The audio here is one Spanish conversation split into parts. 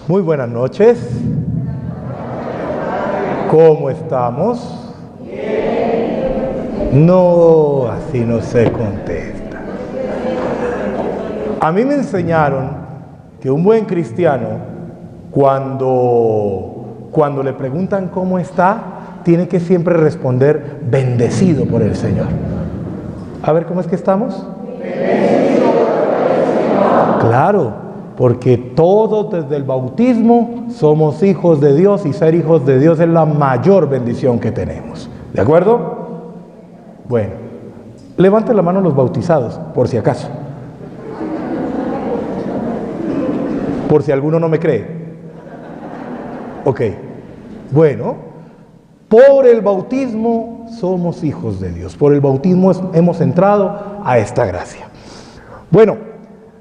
Muy buenas noches. ¿Cómo estamos? No, así no se contesta. A mí me enseñaron que un buen cristiano, cuando le preguntan cómo está, tiene que siempre responder bendecido por el Señor. A ver, ¿cómo es que estamos? Bendecido por el Señor. Claro. Porque todos desde el bautismo somos hijos de Dios y ser hijos de Dios es la mayor bendición que tenemos. ¿De acuerdo? Bueno, levanten la mano los bautizados, por si acaso. Por si alguno no me cree. Ok. Bueno, por el bautismo somos hijos de Dios. Por el bautismo hemos entrado a esta gracia. Bueno.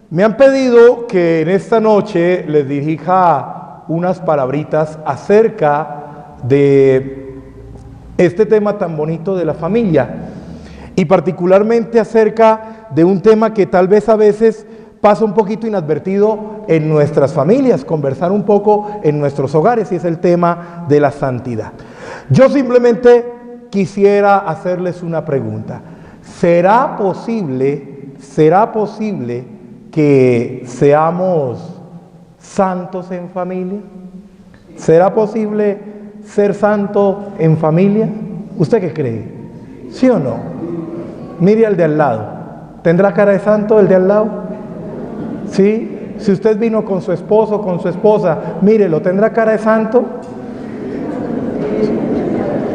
Me han pedido que en esta noche les dirija unas palabritas acerca de este tema tan bonito de la familia y particularmente acerca de un tema que tal vez a veces pasa un poquito inadvertido en nuestras familias, conversar un poco en nuestros hogares, y es el tema de la santidad. Yo simplemente quisiera hacerles una pregunta. ¿Será posible que seamos santos en familia? ¿Será posible ser santo en familia? ¿Usted qué cree? ¿Sí o no? Mire al de al lado. ¿Tendrá cara de santo el de al lado? ¿Sí? Si usted vino con su esposo, con su esposa, mírelo, ¿tendrá cara de santo?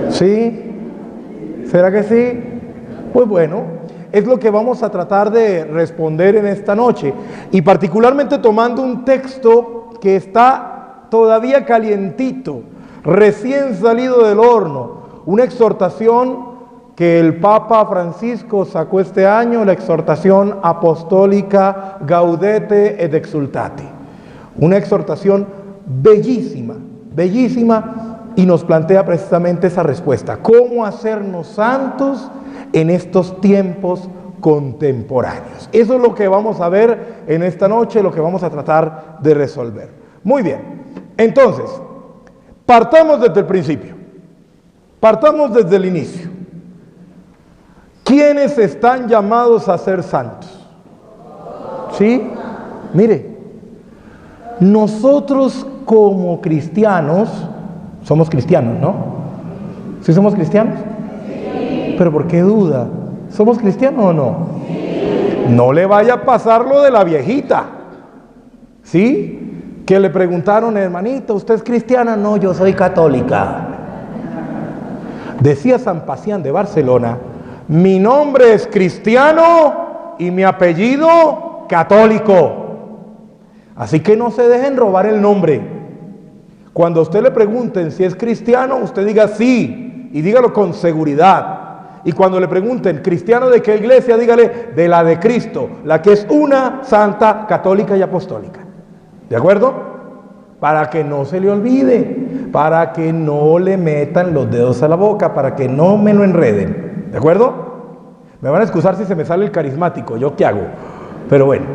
¿Sí? ¿Será que sí? Pues bueno, es lo que vamos a tratar de responder en esta noche, y particularmente tomando un texto que está todavía calientito, recién salido del horno, una exhortación que el Papa Francisco sacó este año, la exhortación apostólica Gaudete et Exsultate, una exhortación bellísima, bellísima, y nos plantea precisamente esa respuesta: ¿cómo hacernos santos en estos tiempos contemporáneos? Eso es lo que vamos a ver en esta noche, lo que vamos a tratar de resolver. Muy bien, entonces, partamos desde el principio, partamos desde el inicio. ¿Quiénes están llamados a ser santos? ¿Sí? Mire, nosotros como cristianos, somos cristianos, ¿no? ¿Sí somos cristianos? ¿Pero por qué duda? ¿Somos cristianos o no? No le vaya a pasar lo de la viejita, ¿sí? Que le preguntaron: hermanita, ¿usted es cristiana? No, yo soy católica. Decía San Pacián de Barcelona: mi nombre es cristiano y mi apellido católico. Así que no se dejen robar el nombre. Cuando a usted le pregunten si es cristiano, usted diga sí, y dígalo con seguridad. Y cuando le pregunten: ¿cristiano de qué iglesia? Dígale: de la de Cristo, la que es una, santa, católica y apostólica. ¿De acuerdo? Para que no se le olvide, para que no le metan los dedos a la boca, para que no me lo enreden. ¿De acuerdo? Me van a excusar si se me sale el carismático, ¿yo qué hago? Pero bueno,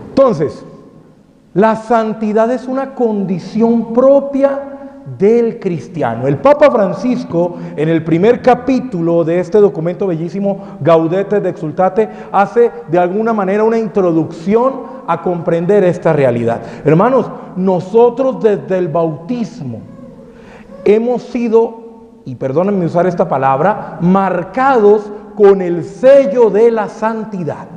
entonces, la santidad es una condición propia del cristiano. El Papa Francisco, en el primer capítulo de este documento bellísimo, Gaudete et Exsultate, hace de alguna manera una introducción a comprender esta realidad. Hermanos, nosotros desde el bautismo hemos sido, y perdónenme usar esta palabra, marcados con el sello de la santidad.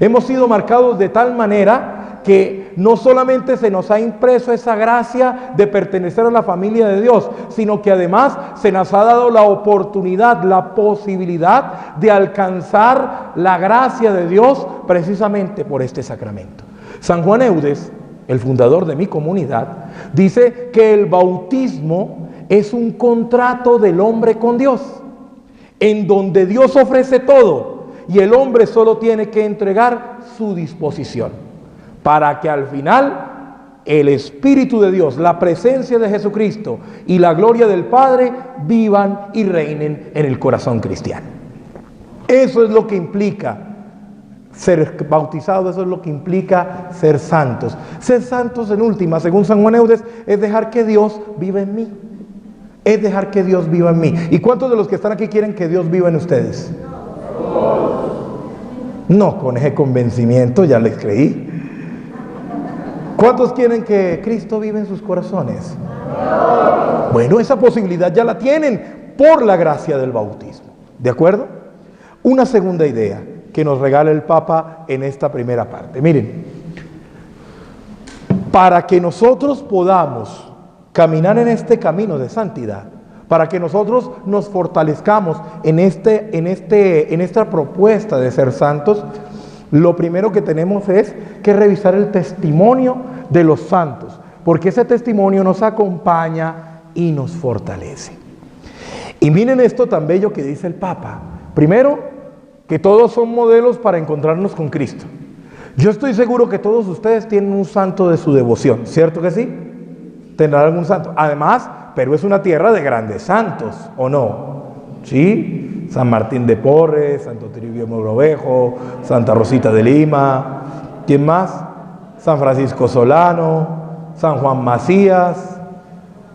Hemos sido marcados de tal manera que no solamente se nos ha impreso esa gracia de pertenecer a la familia de Dios, sino que además se nos ha dado la oportunidad, la posibilidad de alcanzar la gracia de Dios precisamente por este sacramento. San Juan Eudes, el fundador de mi comunidad, dice que el bautismo es un contrato del hombre con Dios, en donde Dios ofrece todo y el hombre solo tiene que entregar su disposición, para que al final el Espíritu de Dios, la presencia de Jesucristo y la gloria del Padre vivan y reinen en el corazón cristiano. Eso es lo que implica Ser bautizado, eso es lo que implica ser santos. Ser santos, en última, según San Juan Eudes, es dejar que Dios viva en mí. Es dejar que Dios viva en mí. ¿Y cuántos de los que están aquí quieren que Dios viva en ustedes? No, con ese convencimiento ya les creí. ¿Cuántos quieren que Cristo viva en sus corazones? Bueno, esa posibilidad ya la tienen por la gracia del bautismo. ¿De acuerdo? Una segunda idea que nos regala el Papa en esta primera parte. Miren, para que nosotros podamos caminar en este camino de santidad, para que nosotros nos fortalezcamos en esta propuesta de ser santos, lo primero que tenemos es que revisar el testimonio de los santos, porque ese testimonio nos acompaña y nos fortalece. Y miren esto tan bello que dice el Papa. Primero, que todos son modelos para encontrarnos con Cristo. Yo estoy seguro que todos ustedes tienen un santo de su devoción, ¿cierto que sí? Tendrán algún santo. Además, Perú es una tierra de grandes santos, ¿o no? ¿Sí? San Martín de Porres, Santo Toribio Mogrovejo, Santa Rosita de Lima. ¿Quién más? San Francisco Solano, San Juan Macías,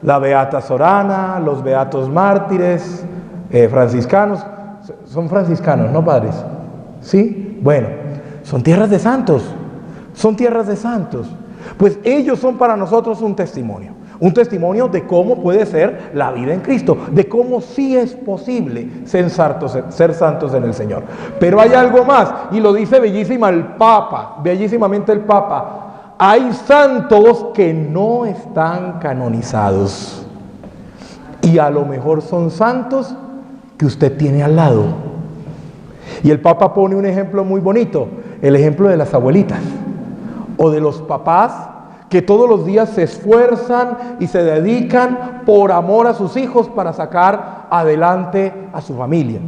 la Beata Sorana, los Beatos Mártires, franciscanos. Son franciscanos, ¿no, padres? ¿Sí? Bueno, son tierras de santos. Son tierras de santos. Pues ellos son para nosotros un testimonio de cómo puede ser la vida en Cristo, de cómo sí es posible ser santos en el Señor. Pero hay algo más, y lo dice bellísimamente el Papa. Hay santos que no están canonizados. Y a lo mejor son santos que usted tiene al lado. Y el Papa pone un ejemplo muy bonito, el ejemplo de las abuelitas o de los papás que todos los días se esfuerzan y se dedican por amor a sus hijos para sacar adelante a su familia.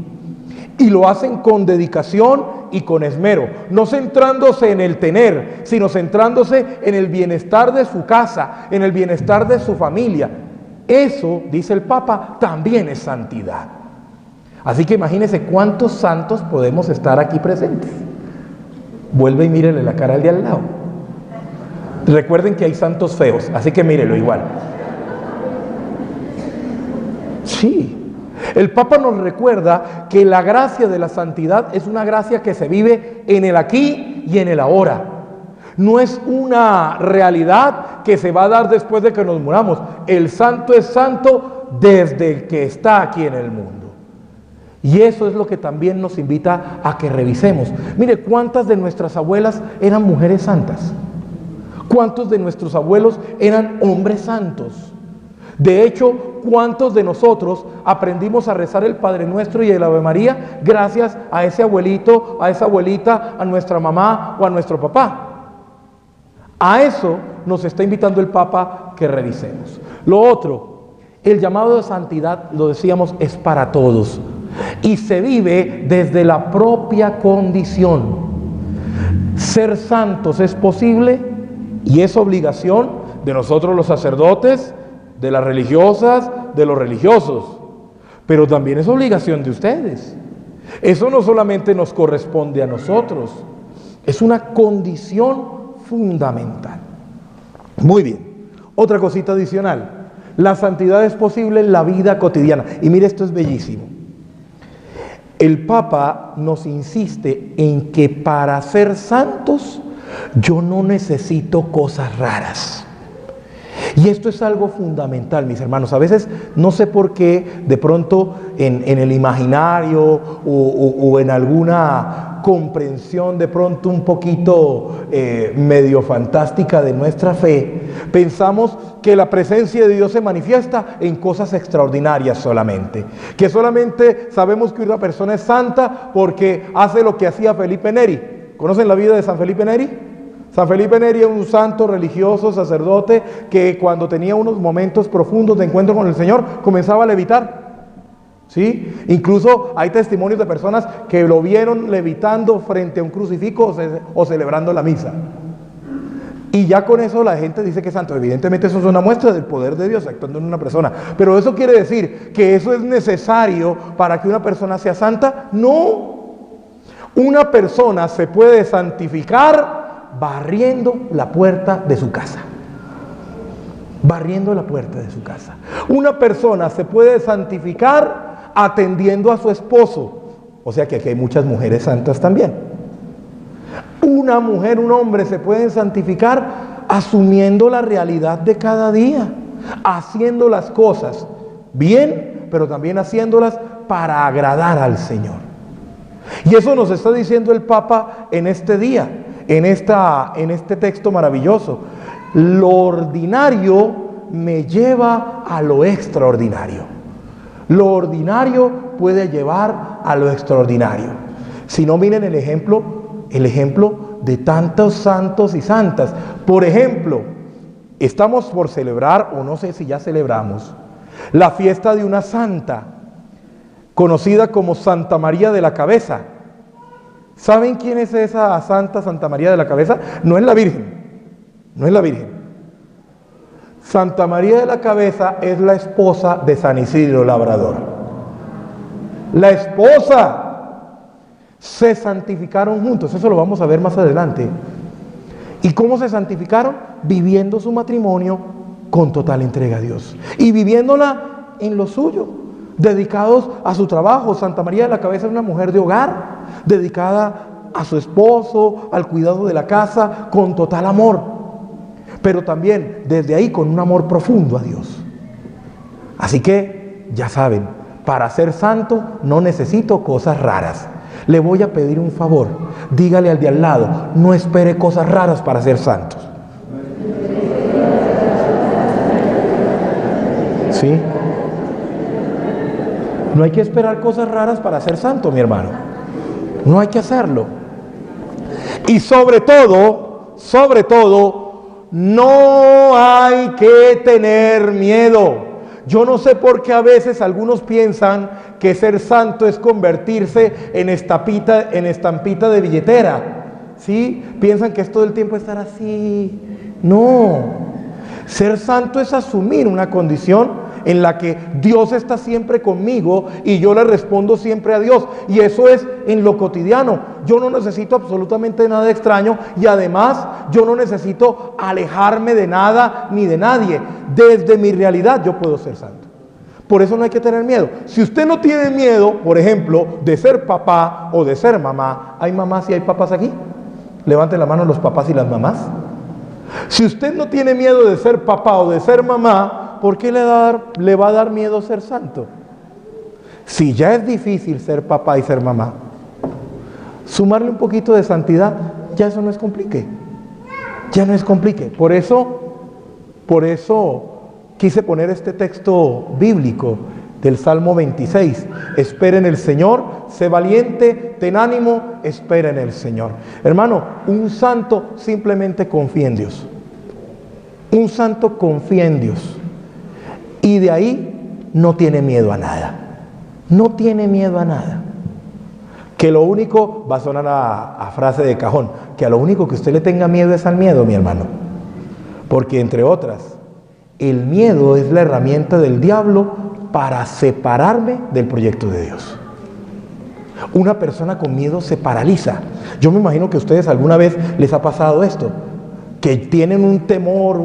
Y lo hacen con dedicación y con esmero, no centrándose en el tener, sino centrándose en el bienestar de su casa, en el bienestar de su familia. Eso, dice el Papa, también es santidad. Así que imagínense cuántos santos podemos estar aquí presentes. Vuelve y mírele la cara al de al lado. Recuerden que hay santos feos, así que mírelo igual. Sí, el Papa nos recuerda que la gracia de la santidad es una gracia que se vive en el aquí y en el ahora. No es una realidad que se va a dar después de que nos muramos. El santo es santo desde que está aquí en el mundo. Y eso es lo que también nos invita a que revisemos. Mire, ¿cuántas de nuestras abuelas eran mujeres santas? ¿Cuántos de nuestros abuelos eran hombres santos? De hecho, ¿cuántos de nosotros aprendimos a rezar el Padre Nuestro y el Ave María gracias a ese abuelito, a esa abuelita, a nuestra mamá o a nuestro papá? A eso nos está invitando el Papa que revisemos. Lo otro, el llamado de santidad, lo decíamos, es para todos. Y se vive desde la propia condición. Ser santos es posible y es obligación de nosotros los sacerdotes, de las religiosas, de los religiosos, pero también es obligación de ustedes. Eso no solamente nos corresponde a nosotros, es una condición fundamental. Muy bien, otra cosita adicional, la santidad es posible en la vida cotidiana. Y mire, esto es bellísimo. El Papa nos insiste en que para ser santos yo no necesito cosas raras. Y esto es algo fundamental, mis hermanos. A veces no sé por qué de pronto en el imaginario o en alguna comprensión de pronto un poquito medio fantástica de nuestra fe, pensamos que la presencia de Dios se manifiesta en cosas extraordinarias solamente. Que solamente sabemos que una persona es santa porque hace lo que hacía Felipe Neri. ¿Conocen la vida de San Felipe Neri? San Felipe Neri era un santo religioso, sacerdote, que cuando tenía unos momentos profundos de encuentro con el Señor, comenzaba a levitar. ¿Sí? Incluso hay testimonios de personas que lo vieron levitando frente a un crucifijo o celebrando la misa. Y ya con eso la gente dice que es santo. Evidentemente eso es una muestra del poder de Dios actuando en una persona. Pero ¿eso quiere decir que eso es necesario para que una persona sea santa? No. Una persona se puede santificar barriendo la puerta de su casa. Barriendo la puerta de su casa. Una persona se puede santificar atendiendo a su esposo. O sea que aquí hay muchas mujeres santas también. Una mujer, un hombre se pueden santificar asumiendo la realidad de cada día, haciendo las cosas bien, pero también haciéndolas para agradar al Señor. Y eso nos está diciendo el Papa en este día, en este texto maravilloso. Lo ordinario me lleva a lo extraordinario. Lo ordinario puede llevar a lo extraordinario. Si no, miren el ejemplo de tantos santos y santas. Por ejemplo, estamos por celebrar, o no sé si ya celebramos, la fiesta de una santa, conocida como Santa María de la Cabeza. ¿Saben quién es esa santa, Santa María de la Cabeza? No es la Virgen, no es la Virgen. Santa María de la Cabeza es la esposa de San Isidro Labrador. La esposa. Se santificaron juntos, eso lo vamos a ver más adelante. ¿Y cómo se santificaron? Viviendo su matrimonio con total entrega a Dios y viviéndola en lo suyo, dedicados a su trabajo. Santa María de la Cabeza es una mujer de hogar, dedicada a su esposo, al cuidado de la casa, con total amor, pero también desde ahí con un amor profundo a Dios. Así que, ya saben, para ser santo no necesito cosas raras. Le voy a pedir un favor, dígale al de al lado, no espere cosas raras para ser santos. ¿Sí? No hay que esperar cosas raras para ser santo, mi hermano. No hay que hacerlo. Y sobre todo, no hay que tener miedo. Yo no sé por qué a veces algunos piensan que ser santo es convertirse en estampita de billetera. ¿Sí? Piensan que es todo el tiempo estar así. No. Ser santo es asumir una condición en la que Dios está siempre conmigo y yo le respondo siempre a Dios. Y eso es en lo cotidiano. Yo no necesito absolutamente nada extraño y además yo no necesito alejarme de nada ni de nadie. Desde mi realidad yo puedo ser santo. Por eso no hay que tener miedo. Si usted no tiene miedo, por ejemplo, de ser papá o de ser mamá, ¿hay mamás y hay papás aquí? Levanten la mano los papás y las mamás. Si usted no tiene miedo de ser papá o de ser mamá, ¿por qué le va a dar miedo ser santo? Si ya es difícil ser papá y ser mamá, sumarle un poquito de santidad, ya eso no es complique. Ya no es complique. Por eso quise poner este texto bíblico del Salmo 26. Espera en el Señor, sé valiente, ten ánimo, espera en el Señor. Hermano, un santo simplemente confía en Dios. Un santo confía en Dios. Y de ahí no tiene miedo a nada. No tiene miedo a nada. Que lo único, va a sonar a frase de cajón, que a lo único que usted le tenga miedo es al miedo, mi hermano. Porque entre otras, el miedo es la herramienta del diablo para separarme del proyecto de Dios. Una persona con miedo se paraliza. Yo me imagino que a ustedes alguna vez les ha pasado esto, que tienen un temor,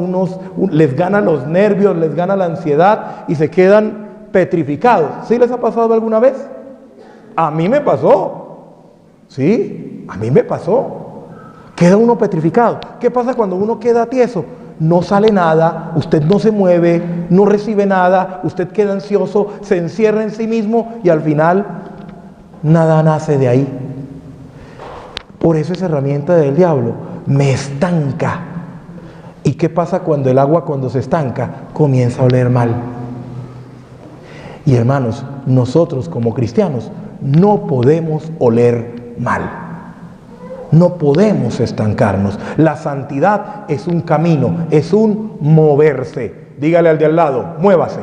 les ganan los nervios, les gana la ansiedad y se quedan petrificados. ¿Sí les ha pasado alguna vez? A mí me pasó. Sí, a mí me pasó. Queda uno petrificado. ¿Qué pasa cuando uno queda tieso? No sale nada, usted no se mueve, no recibe nada, usted queda ansioso, se encierra en sí mismo y al final nada nace de ahí. Por eso es herramienta del diablo, me estanca. ¿Y qué pasa cuando el agua, cuando se estanca, comienza a oler mal? Y hermanos, nosotros como cristianos no podemos oler mal. No podemos estancarnos. La santidad es un camino, es un moverse. Dígale al de al lado, muévase.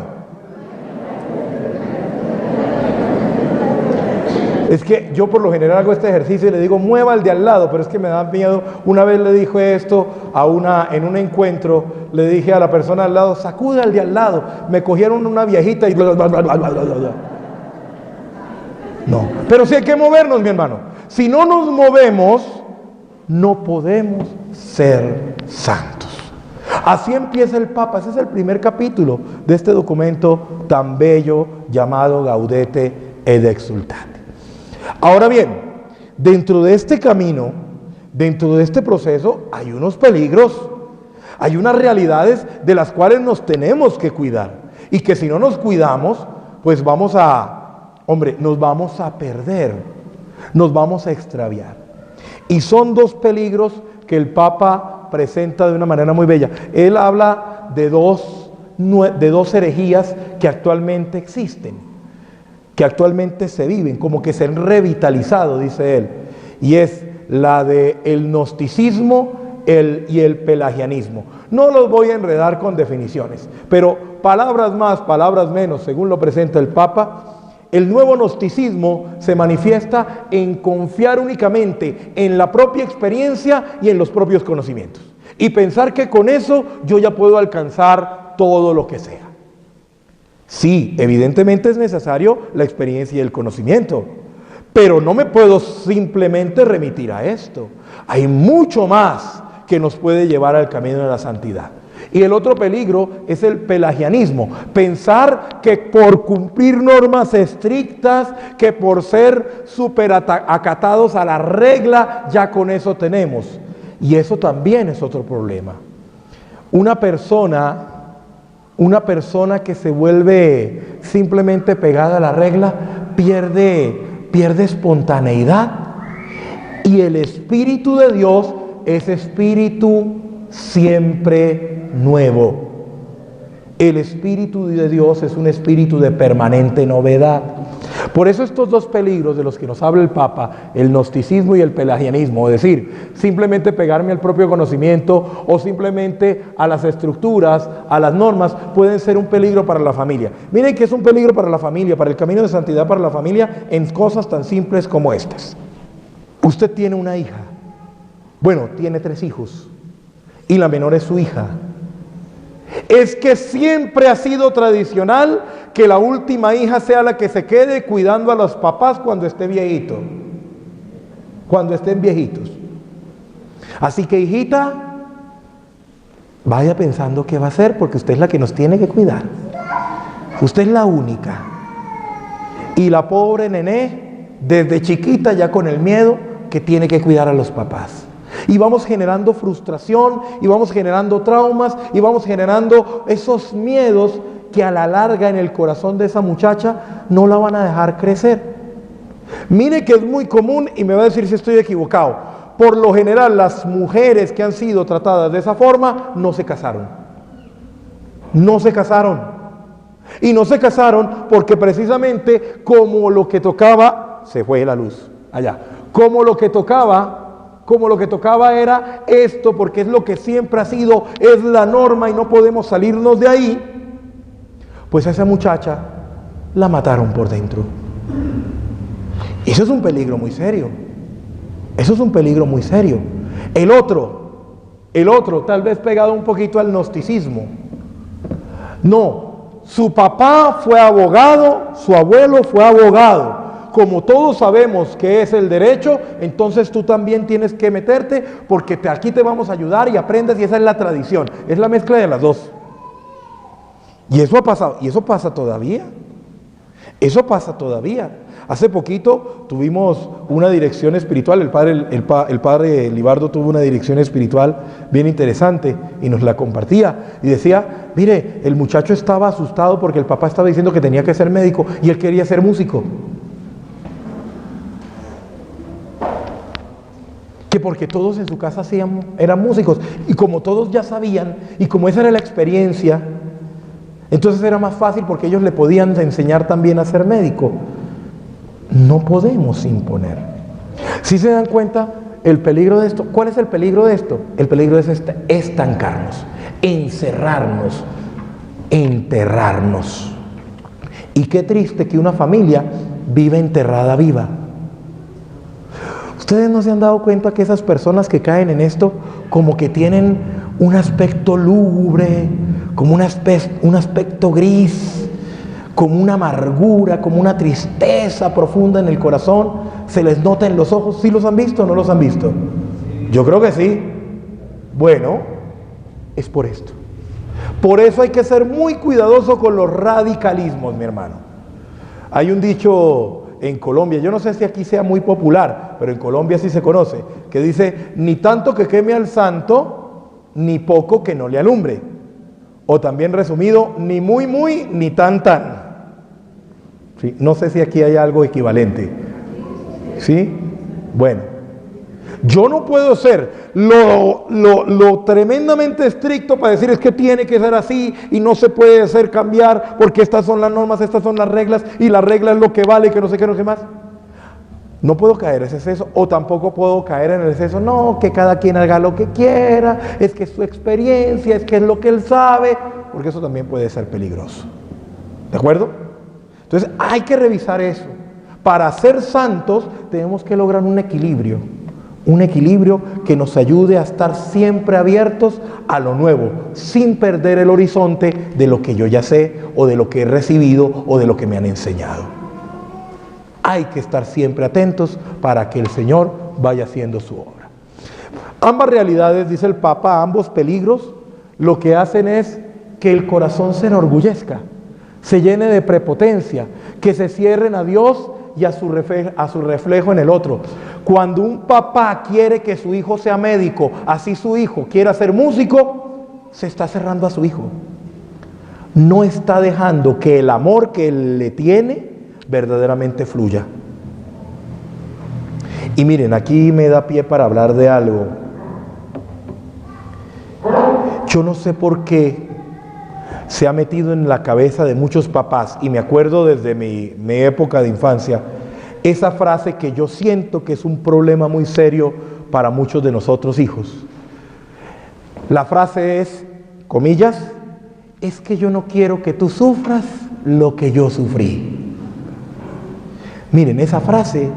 Es que yo por lo general hago este ejercicio y le digo, mueva al de al lado, pero es que me da miedo. Una vez le dije esto en un encuentro, le dije a la persona al lado, sacude al de al lado. Me cogieron una viejita y... No, pero sí hay que movernos, mi hermano. Si no nos movemos, no podemos ser santos. Así empieza el Papa. Ese es el primer capítulo de este documento tan bello llamado Gaudete et Exsultate. Ahora bien, dentro de este camino, dentro de este proceso, hay unos peligros, hay unas realidades de las cuales nos tenemos que cuidar. Y que si no nos cuidamos, pues nos vamos a perder, nos vamos a extraviar. Y son dos peligros que el Papa presenta de una manera muy bella. Él habla de dos herejías que actualmente existen, que actualmente se viven, como que se han revitalizado, dice él. Y es la del gnosticismo y el pelagianismo. No los voy a enredar con definiciones, pero palabras más, palabras menos, según lo presenta el Papa, el nuevo gnosticismo se manifiesta en confiar únicamente en la propia experiencia y en los propios conocimientos. Y pensar que con eso yo ya puedo alcanzar todo lo que sea. Sí, evidentemente es necesario la experiencia y el conocimiento, pero no me puedo simplemente remitir a esto. Hay mucho más que nos puede llevar al camino de la santidad. Y el otro peligro es el pelagianismo, pensar que por cumplir normas estrictas, que por ser súper acatados a la regla, ya con eso tenemos. Y eso también es otro problema. Una persona que se vuelve simplemente pegada a la regla, pierde espontaneidad. Y el Espíritu de Dios es espíritu siempre nuevo. El Espíritu de Dios es un espíritu de permanente novedad. Por eso estos dos peligros de los que nos habla el Papa, el gnosticismo y el pelagianismo, es decir, simplemente pegarme al propio conocimiento o simplemente a las estructuras, a las normas, pueden ser un peligro para la familia. Miren que es un peligro para la familia, para el camino de santidad para la familia, en cosas tan simples como estas. Usted tiene una hija, bueno, tiene 3 hijos, y la menor es su hija. Es que siempre ha sido tradicional que la última hija sea la que se quede cuidando a los papás cuando esté viejito, cuando estén viejitos. Así que, hijita, vaya pensando qué va a hacer, porque usted es la que nos tiene que cuidar. Usted es la única. Y la pobre nené, desde chiquita ya con el miedo que tiene que cuidar a los papás. Y vamos generando frustración, y vamos generando traumas, y vamos generando esos miedos que a la larga en el corazón de esa muchacha no la van a dejar crecer. Mire que es muy común, y me va a decir si estoy equivocado, por lo general las mujeres que han sido tratadas de esa forma no se casaron. No se casaron. Y no se casaron porque precisamente como lo que tocaba, se fue la luz allá, como lo que tocaba era esto, porque es lo que siempre ha sido, es la norma y no podemos salirnos de ahí, pues a esa muchacha la mataron por dentro. Y eso es un peligro muy serio. Eso es un peligro muy serio. El otro, tal vez pegado un poquito al gnosticismo. No, su papá fue abogado, su abuelo fue abogado. Como todos sabemos que es el derecho, entonces tú también tienes que meterte porque aquí te vamos a ayudar y aprendes, y esa es la tradición. Es la mezcla de las dos. Y eso ha pasado, y eso pasa todavía. Eso pasa todavía. Hace poquito tuvimos una dirección espiritual, el padre Libardo tuvo una dirección espiritual bien interesante y nos la compartía y decía, mire, el muchacho estaba asustado porque el papá estaba diciendo que tenía que ser médico y él quería ser músico. Que porque todos en su casa eran músicos, y como todos ya sabían, y como esa era la experiencia, entonces era más fácil porque ellos le podían enseñar también a ser médico. No podemos imponer. ¿Sí se dan cuenta el peligro de esto? ¿Cuál es el peligro de esto? El peligro es estancarnos, encerrarnos, enterrarnos. Y qué triste que una familia vive enterrada viva. ¿Ustedes no se han dado cuenta que esas personas que caen en esto como que tienen un aspecto lúgubre, como un aspecto gris, como una amargura, como una tristeza profunda en el corazón, se les nota en los ojos. ¿Sí los han visto o no los han visto? Yo creo que sí. Bueno, es por esto. Por eso hay que ser muy cuidadoso con los radicalismos, mi hermano. Hay un dicho en Colombia, yo no sé si aquí sea muy popular, pero en Colombia sí se conoce, que dice: ni tanto que queme al santo, ni poco que no le alumbre. O también resumido, ni muy, muy, ni tan, tan. ¿Sí? No sé si aquí hay algo equivalente. ¿Sí? Bueno, yo no puedo ser lo tremendamente estricto para decir es que tiene que ser así y no se puede hacer cambiar porque estas son las normas, estas son las reglas y la regla es lo que vale, que no sé qué, no sé más. No puedo caer en ese exceso, o tampoco puedo caer en el exceso, no, que cada quien haga lo que quiera, es que es su experiencia, es que es lo que él sabe, porque eso también puede ser peligroso. ¿De acuerdo? Entonces hay que revisar eso. Para ser santos tenemos que lograr un equilibrio que nos ayude a estar siempre abiertos a lo nuevo, sin perder el horizonte de lo que yo ya sé, o de lo que he recibido, o de lo que me han enseñado. Hay que estar siempre atentos para que el Señor vaya haciendo su obra. Ambas realidades, dice el Papa, ambos peligros, lo que hacen es que el corazón se enorgullezca, se llene de prepotencia, que se cierren a Dios y a su reflejo en el otro. Cuando un papá quiere que su hijo sea médico, así su hijo quiera ser músico, se está cerrando a su hijo. No está dejando que el amor que él le tiene verdaderamente fluya. Y miren, aquí me da pie para hablar de algo. Yo no sé por qué se ha metido en la cabeza de muchos papás, y me acuerdo desde mi época de infancia, esa frase que yo siento que es un problema muy serio para muchos de nosotros hijos. La frase es, comillas, es que yo no quiero que tú sufras lo que yo sufrí. Miren, esa frase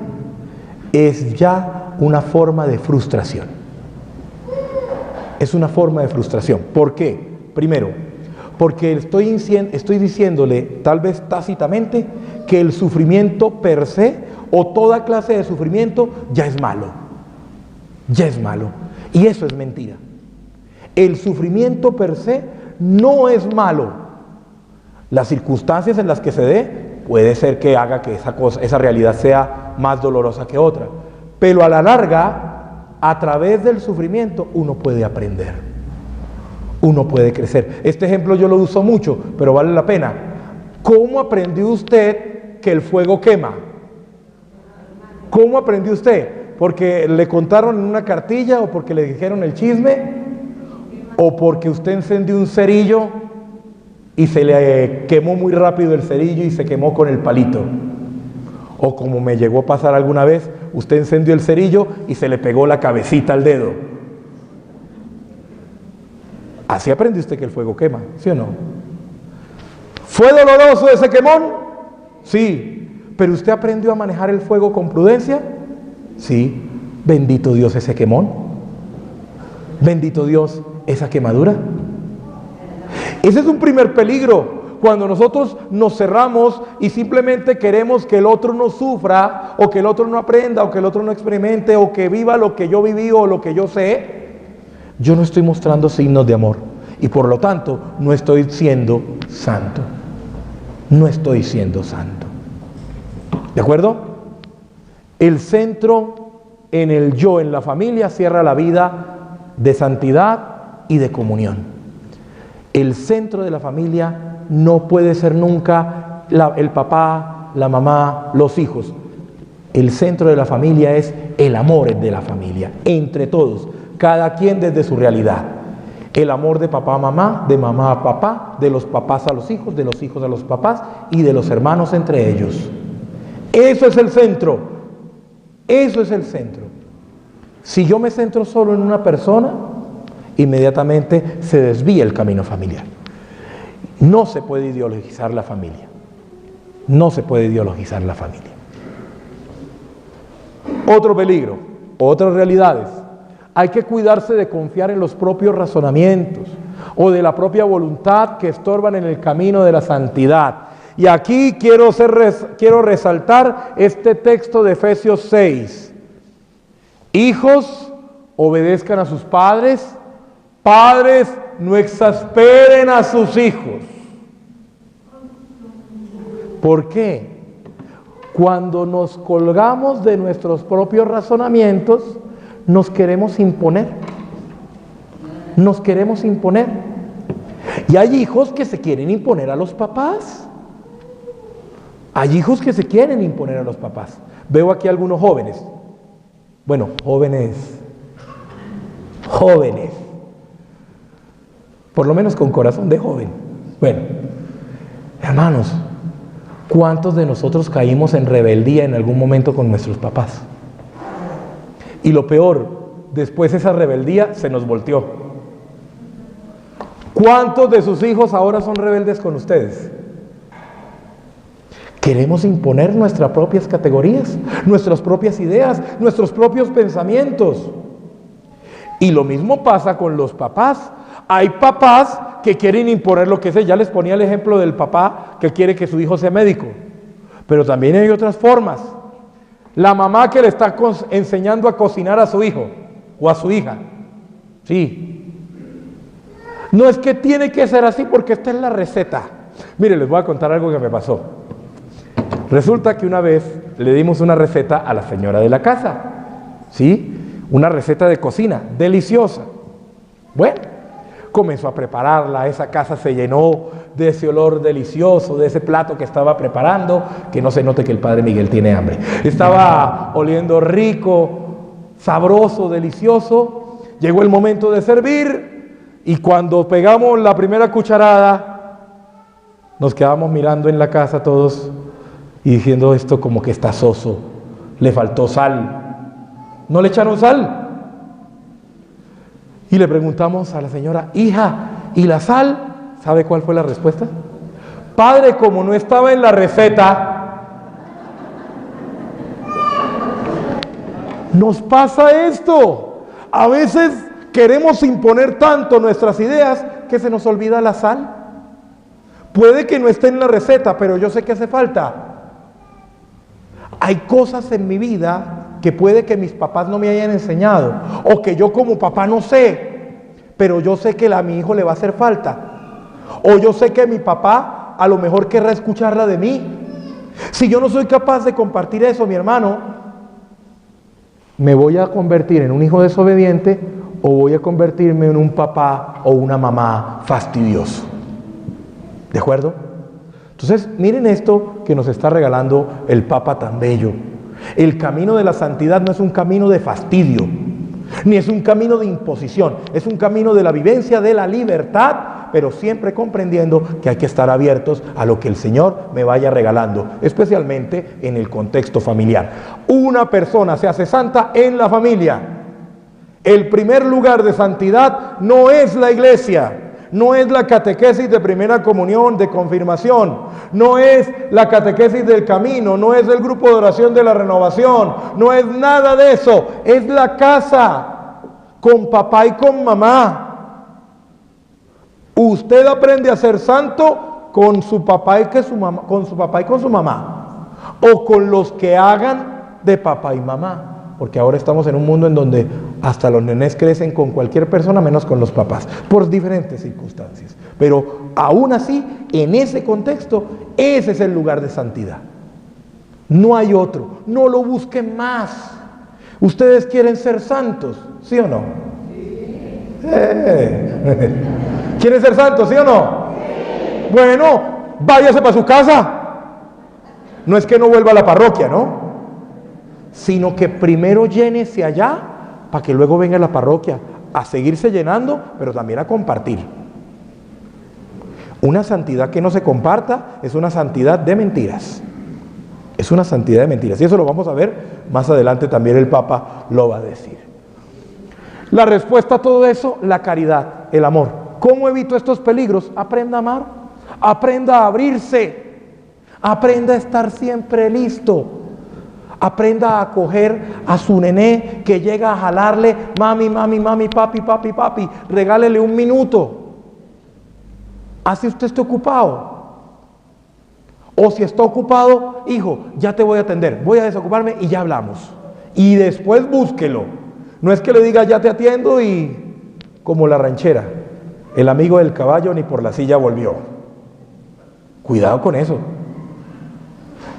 es ya una forma de frustración. Es una forma de frustración. ¿Por qué? Primero, porque estoy diciéndole, tal vez tácitamente, que el sufrimiento per se, o toda clase de sufrimiento, ya es malo. Ya es malo. Y eso es mentira. El sufrimiento per se no es malo. Las circunstancias en las que se dé, puede ser que haga que esa realidad sea más dolorosa que otra. Pero a la larga, a través del sufrimiento, uno puede aprender. Uno puede crecer. Este ejemplo yo lo uso mucho, pero vale la pena. ¿Cómo aprendió usted que el fuego quema? ¿Cómo aprendió usted? ¿Porque le contaron en una cartilla, o porque le dijeron el chisme, o porque usted encendió un cerillo y se le quemó muy rápido el cerillo y se quemó con el palito? O como me llegó a pasar alguna vez, usted encendió el cerillo y se le pegó la cabecita al dedo. Así aprendió usted que el fuego quema, ¿sí o no? ¿Fue doloroso ese quemón? Sí. ¿Pero usted aprendió a manejar el fuego con prudencia? Sí. Bendito Dios ese quemón. Bendito Dios esa quemadura. Ese es un primer peligro. Cuando nosotros nos cerramos y simplemente queremos que el otro no sufra, o que el otro no aprenda, o que el otro no experimente, o que viva lo que yo viví o lo que yo sé, yo no estoy mostrando signos de amor. Y por lo tanto, no estoy siendo santo. No estoy siendo santo. ¿De acuerdo? El centro en el yo, en la familia, cierra la vida de santidad y de comunión. El centro de la familia no puede ser nunca el papá, la mamá, los hijos. El centro de la familia es el amor de la familia, entre todos, cada quien desde su realidad. El amor de papá a mamá, de mamá a papá, de los papás a los hijos, de los hijos a los papás y de los hermanos entre ellos. Eso es el centro. Eso es el centro. Si yo me centro solo en una persona, inmediatamente se desvía el camino familiar. No se puede ideologizar la familia. No se puede ideologizar la familia. Otro peligro, otras realidades. Hay que cuidarse de confiar en los propios razonamientos o de la propia voluntad que estorban en el camino de la santidad. Y aquí quiero resaltar este texto de Efesios 6. Hijos, obedezcan a sus padres. Padres, no exasperen a sus hijos. ¿Por qué? Cuando nos colgamos de nuestros propios razonamientos, nos queremos imponer. Nos queremos imponer. Y hay hijos que se quieren imponer a los papás. Hay hijos que se quieren imponer a los papás. Veo aquí algunos jóvenes. Bueno, jóvenes. Por lo menos con corazón de joven. Bueno, hermanos, ¿cuántos de nosotros caímos en rebeldía en algún momento con nuestros papás? Y lo peor, después esa rebeldía se nos volteó. ¿Cuántos de sus hijos ahora son rebeldes con ustedes? Queremos imponer nuestras propias categorías, nuestras propias ideas, nuestros propios pensamientos. Y lo mismo pasa con los papás. Hay papás que quieren imponer lo que sé. Ya les ponía el ejemplo del papá que quiere que su hijo sea médico. Pero también hay otras formas. La mamá que le está enseñando a cocinar a su hijo o a su hija. Sí. No es que tiene que ser así porque esta es la receta. Mire, les voy a contar algo que me pasó. Resulta que una vez le dimos una receta a la señora de la casa. ¿Sí? Una receta de cocina, deliciosa. Bueno, comenzó a prepararla, esa casa se llenó de ese olor delicioso, de ese plato que estaba preparando, que no se note que el padre Miguel tiene hambre. Estaba oliendo rico, sabroso, delicioso. Llegó el momento de servir y cuando pegamos la primera cucharada, nos quedamos mirando en la casa todos y diciendo esto como que está soso, le faltó sal. ¿No le echaron sal? Y le preguntamos a la señora, hija, ¿y la sal? ¿Sabe cuál fue la respuesta? Padre, como no estaba en la receta. Nos pasa esto. A veces queremos imponer tanto nuestras ideas que se nos olvida la sal. Puede que no esté en la receta, pero yo sé que hace falta. Hay cosas en mi vida que puede que mis papás no me hayan enseñado, o que yo como papá no sé, pero yo sé que a mi hijo le va a hacer falta, o yo sé que mi papá a lo mejor querrá escucharla de mí. Si yo no soy capaz de compartir eso, mi hermano, ¿me voy a convertir en un hijo desobediente o voy a convertirme en un papá o una mamá fastidioso? ¿De acuerdo? Entonces, miren esto que nos está regalando el Papa tan bello. El camino de la santidad no es un camino de fastidio, ni es un camino de imposición, es un camino de la vivencia de la libertad, pero siempre comprendiendo que hay que estar abiertos a lo que el Señor me vaya regalando, especialmente en el contexto familiar. Una persona se hace santa en la familia. El primer lugar de santidad no es la iglesia. No es la catequesis de primera comunión, de confirmación, no es la catequesis del camino, no es el grupo de oración de la renovación, no es nada de eso, es la casa, con papá y con mamá. Usted aprende a ser santo con su papá y con su mamá, o con los que hagan de papá y mamá. Porque ahora estamos en un mundo en donde hasta los nenes crecen con cualquier persona menos con los papás, por diferentes circunstancias. Pero aún así, en ese contexto, ese es el lugar de santidad. No hay otro, no lo busquen más. ¿Ustedes quieren ser santos? ¿Sí o no? ¿Quieren ser santos? ¿Sí o no? Bueno, váyase para su casa. No es que no vuelva a la parroquia, ¿no? Sino que primero llénese allá para que luego venga a la parroquia a seguirse llenando, pero también a compartir. Una santidad que no se comparta es una santidad de mentiras. Es una santidad de mentiras. Y eso lo vamos a ver más adelante, también el Papa lo va a decir. La respuesta a todo eso, la caridad, el amor. ¿Cómo evito estos peligros? Aprenda a amar, aprenda a abrirse, aprenda a estar siempre listo. Aprenda a acoger a su nené que llega a jalarle, mami, mami, mami, papi, papi, papi, regálele un minuto. Así usted esté ocupado. O si está ocupado, hijo, ya te voy a atender, voy a desocuparme y ya hablamos. Y después búsquelo. No es que le diga ya te atiendo y como la ranchera, el amigo del caballo ni por la silla volvió. Cuidado con eso.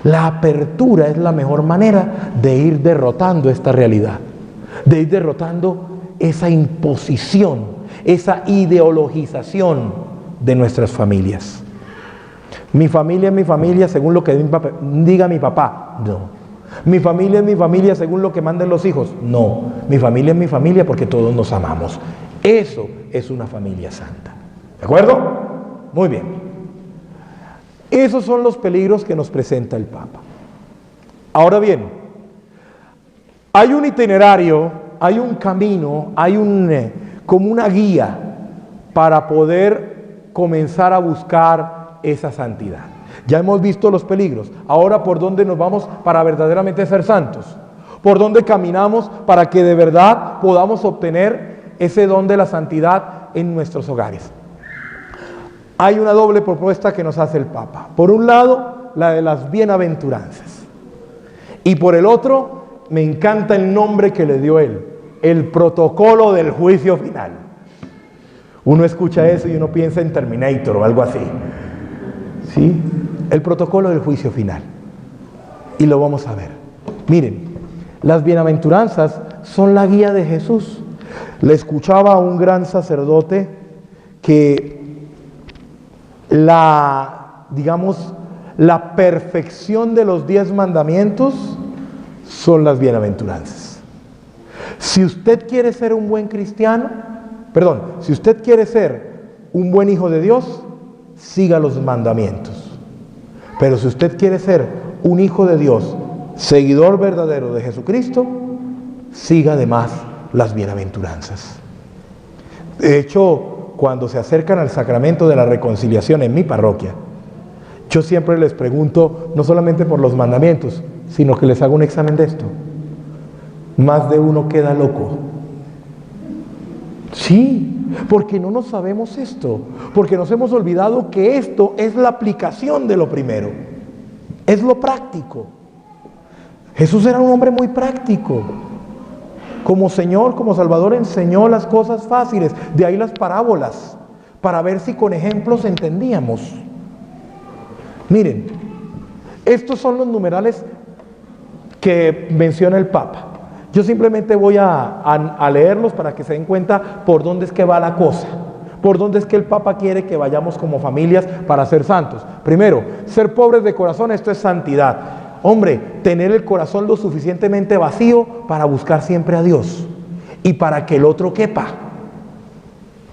La apertura es la mejor manera de ir derrotando esta realidad, de ir derrotando esa imposición, esa ideologización de nuestras familias. Mi familia es mi familia según lo que diga mi papá. No. Mi familia es mi familia según lo que manden los hijos. No. Mi familia es mi familia porque todos nos amamos. Eso es una familia santa. ¿De acuerdo? Muy bien. Esos son los peligros que nos presenta el Papa. Ahora bien, hay un itinerario, hay un camino, hay como una guía para poder comenzar a buscar esa santidad. Ya hemos visto los peligros. Ahora, ¿por dónde nos vamos para verdaderamente ser santos? ¿Por dónde caminamos para que de verdad podamos obtener ese don de la santidad en nuestros hogares? Hay una doble propuesta que nos hace el Papa. Por un lado, la de las bienaventuranzas. Y por el otro, me encanta el nombre que le dio él, el protocolo del juicio final. Uno escucha eso y uno piensa en Terminator o algo así. ¿Sí? El protocolo del juicio final. Y lo vamos a ver. Miren, las bienaventuranzas son la guía de Jesús. Le escuchaba a un gran sacerdote que la perfección de los 10 mandamientos son las bienaventuranzas. Si usted quiere ser un buen cristiano, si usted quiere ser un buen hijo de Dios, siga los mandamientos. Pero si usted quiere ser un hijo de Dios, seguidor verdadero de Jesucristo, siga además las bienaventuranzas. De hecho, cuando se acercan al sacramento de la reconciliación en mi parroquia, yo siempre les pregunto, no solamente por los mandamientos, sino que les hago un examen de esto. Más de uno queda loco. Sí, porque no nos sabemos esto, porque nos hemos olvidado que esto es la aplicación de lo primero, es lo práctico. Jesús era un hombre muy práctico. Como Señor, como Salvador, enseñó las cosas fáciles, de ahí las parábolas, para ver si con ejemplos entendíamos. Miren, estos son los numerales que menciona el Papa. Yo simplemente voy a leerlos para que se den cuenta por dónde es que va la cosa, por dónde es que el Papa quiere que vayamos como familias para ser santos. Primero, ser pobres de corazón, esto es santidad. Hombre, tener el corazón lo suficientemente vacío para buscar siempre a Dios y para que el otro quepa.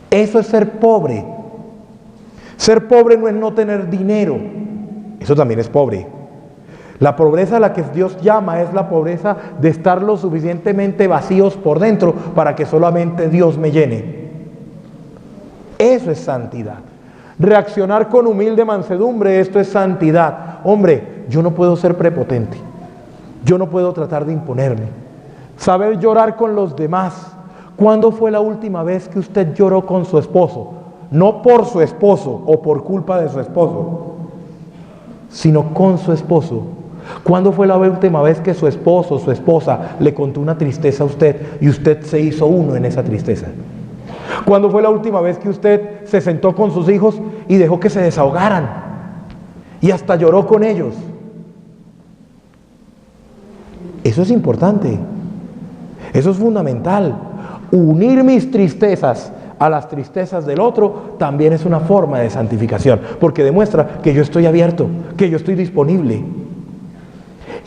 Eso es ser pobre. Ser pobre no es no tener dinero, eso también es pobre. La pobreza a la que Dios llama es la pobreza de estar lo suficientemente vacíos por dentro para que solamente Dios me llene. Eso es santidad. Reaccionar con humilde mansedumbre, esto es santidad. Hombre, yo no puedo ser prepotente. Yo no puedo tratar de imponerme. Saber llorar con los demás. ¿Cuándo fue la última vez que usted lloró con su esposo? No por su esposo o por culpa de su esposo, sino con su esposo. ¿Cuándo fue la última vez que su esposo o su esposa le contó una tristeza a usted y usted se hizo uno en esa tristeza? ¿Cuándo fue la última vez que usted se sentó con sus hijos y dejó que se desahogaran y hasta lloró con ellos? Eso es importante, eso es fundamental. Unir mis tristezas a las tristezas del otro también es una forma de santificación, porque demuestra que yo estoy abierto, que yo estoy disponible.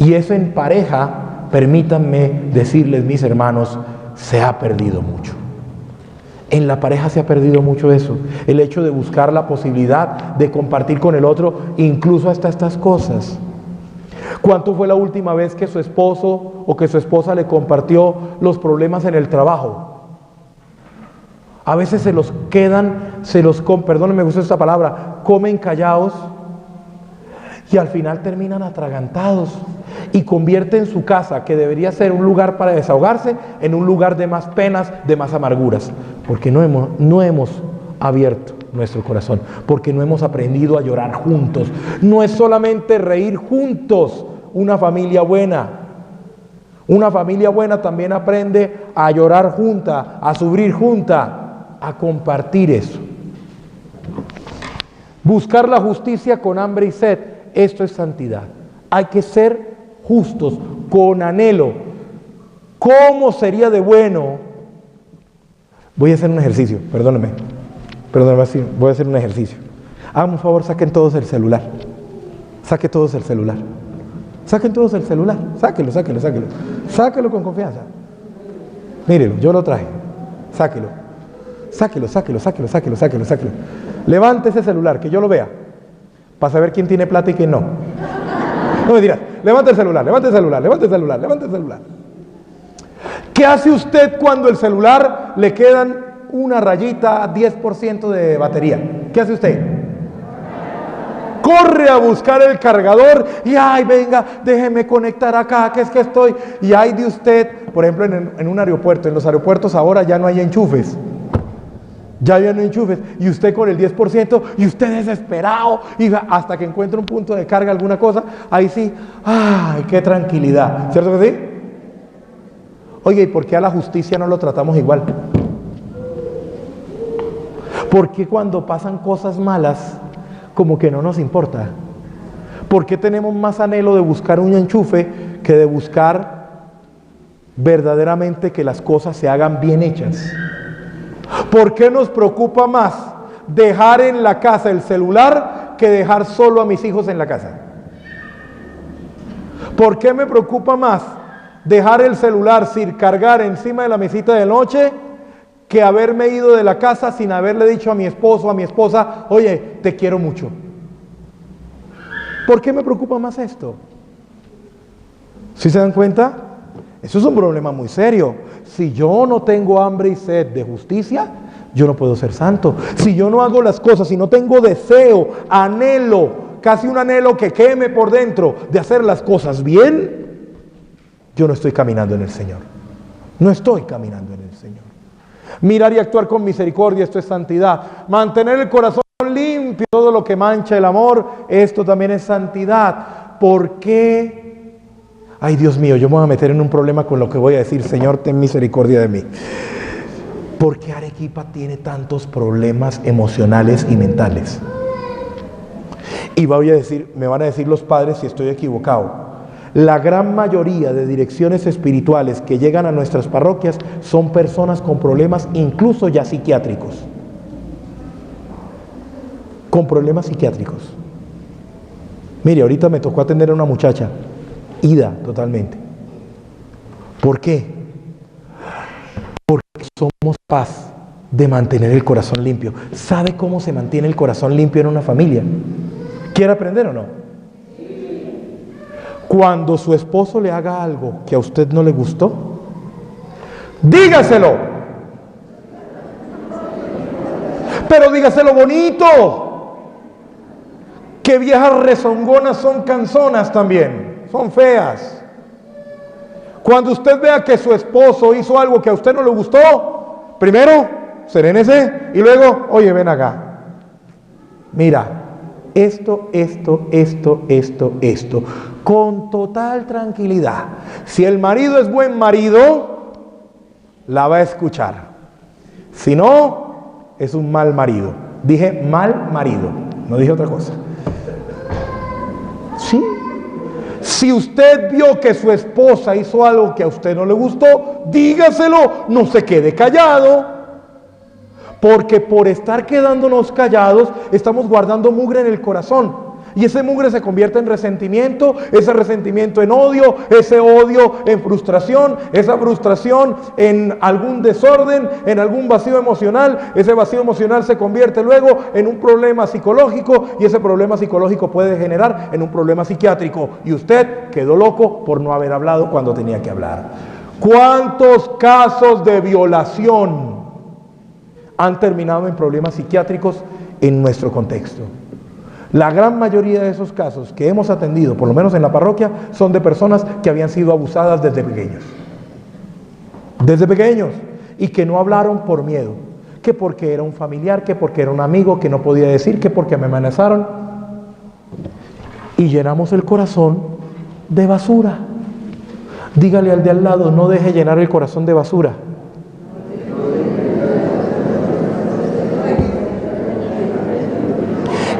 Y eso en pareja, permítanme decirles, mis hermanos, se ha perdido mucho. En la pareja se ha perdido mucho eso, el hecho de buscar la posibilidad de compartir con el otro, incluso hasta estas cosas. ¿Cuánto fue la última vez que su esposo o que su esposa le compartió los problemas en el trabajo? A veces se los quedan, perdónenme, me gusta esta palabra, comen callados y al final terminan atragantados y convierten su casa, que debería ser un lugar para desahogarse, en un lugar de más penas, de más amarguras, porque no hemos abierto nuestro corazón, porque no hemos aprendido a llorar juntos. No es solamente reír juntos una familia buena. Una familia buena también aprende a llorar junta, a sufrir junta, a compartir eso. Buscar la justicia con hambre y sed, esto es santidad. Hay que ser justos, con anhelo. ¿Cómo sería de bueno? Voy a hacer un ejercicio, perdónenme, voy a hacer un ejercicio. Háganme un favor, saquen todos el celular. Saquen todos el celular. Saquen todos el celular. Sáquelo. Sáquelo con confianza. Mírelo, yo lo traje. Sáquelo. Levante ese celular, que yo lo vea, para saber quién tiene plata y quién no. No me dirás, levante el celular. ¿Qué hace usted cuando el celular le quedan una rayita, 10% de batería? ¿Qué hace usted? Corre a buscar el cargador y ay, venga, déjeme conectar acá, que es que estoy. Y hay de usted, por ejemplo, en un aeropuerto, en los aeropuertos ahora ya no hay enchufes. Y usted con el 10% y usted desesperado y hasta que encuentre un punto de carga, alguna cosa, ahí sí, ay, qué tranquilidad, ¿cierto que sí? Oye, ¿y por qué a la justicia no lo tratamos igual? ¿Por qué cuando pasan cosas malas como que no nos importa? ¿Por qué tenemos más anhelo de buscar un enchufe que de buscar verdaderamente que las cosas se hagan bien hechas? ¿Por qué nos preocupa más dejar en la casa el celular que dejar solo a mis hijos en la casa? ¿Por qué me preocupa más dejar el celular sin cargar encima de la mesita de noche que haberme ido de la casa sin haberle dicho a mi esposo o a mi esposa, oye, te quiero mucho? ¿Por qué me preocupa más esto? ¿Sí se dan cuenta? Eso es un problema muy serio. Si yo no tengo hambre y sed de justicia, yo no puedo ser santo. Si yo no hago las cosas, si no tengo deseo, anhelo, casi un anhelo que queme por dentro de hacer las cosas bien, yo no estoy caminando en el Señor. No estoy caminando en el Señor. Mirar y actuar con misericordia, esto es santidad. Mantener el corazón limpio, todo lo que mancha el amor, esto también es santidad. ¿Por qué? Ay, Dios mío, yo me voy a meter en un problema con lo que voy a decir. Señor, ten misericordia de mí. ¿Por qué Arequipa tiene tantos problemas emocionales y mentales? Y me van a decir los padres si estoy equivocado. La gran mayoría de direcciones espirituales que llegan a nuestras parroquias son personas con problemas incluso ya psiquiátricos. Con problemas psiquiátricos. Mire, ahorita me tocó atender a una muchacha ida totalmente. ¿Por qué? Porque somos capaz de mantener el corazón limpio. ¿Sabe cómo se mantiene el corazón limpio en una familia? ¿Quiere aprender o no? Cuando su esposo le haga algo que a usted no le gustó, dígaselo. Pero dígaselo bonito. Que viejas rezongonas son canzonas también, son feas. Cuando usted vea que su esposo hizo algo que a usted no le gustó, primero, serénese y luego, oye, ven acá. Mira, esto, con total tranquilidad. Si el marido es buen marido, la va a escuchar. Si no, es un mal marido. Dije mal marido, no dije otra cosa. ¿Sí? Si usted vio que su esposa hizo algo que a usted no le gustó, dígaselo, no se quede callado. Porque por estar quedándonos callados, estamos guardando mugre en el corazón. Y ese mugre se convierte en resentimiento, ese resentimiento en odio, ese odio en frustración, esa frustración en algún desorden, en algún vacío emocional. Ese vacío emocional se convierte luego en un problema psicológico y ese problema psicológico puede generar en un problema psiquiátrico. Y usted quedó loco por no haber hablado cuando tenía que hablar. ¿Cuántos casos de violación han terminado en problemas psiquiátricos en nuestro contexto? La gran mayoría de esos casos que hemos atendido, por lo menos en la parroquia, son de personas que habían sido abusadas desde pequeños. Desde pequeños. Y que no hablaron por miedo. que porque era un familiar, que porque era un amigo, que no podía decir, que porque me amenazaron. Y llenamos el corazón de basura. Dígale al de al lado, no deje llenar el corazón de basura.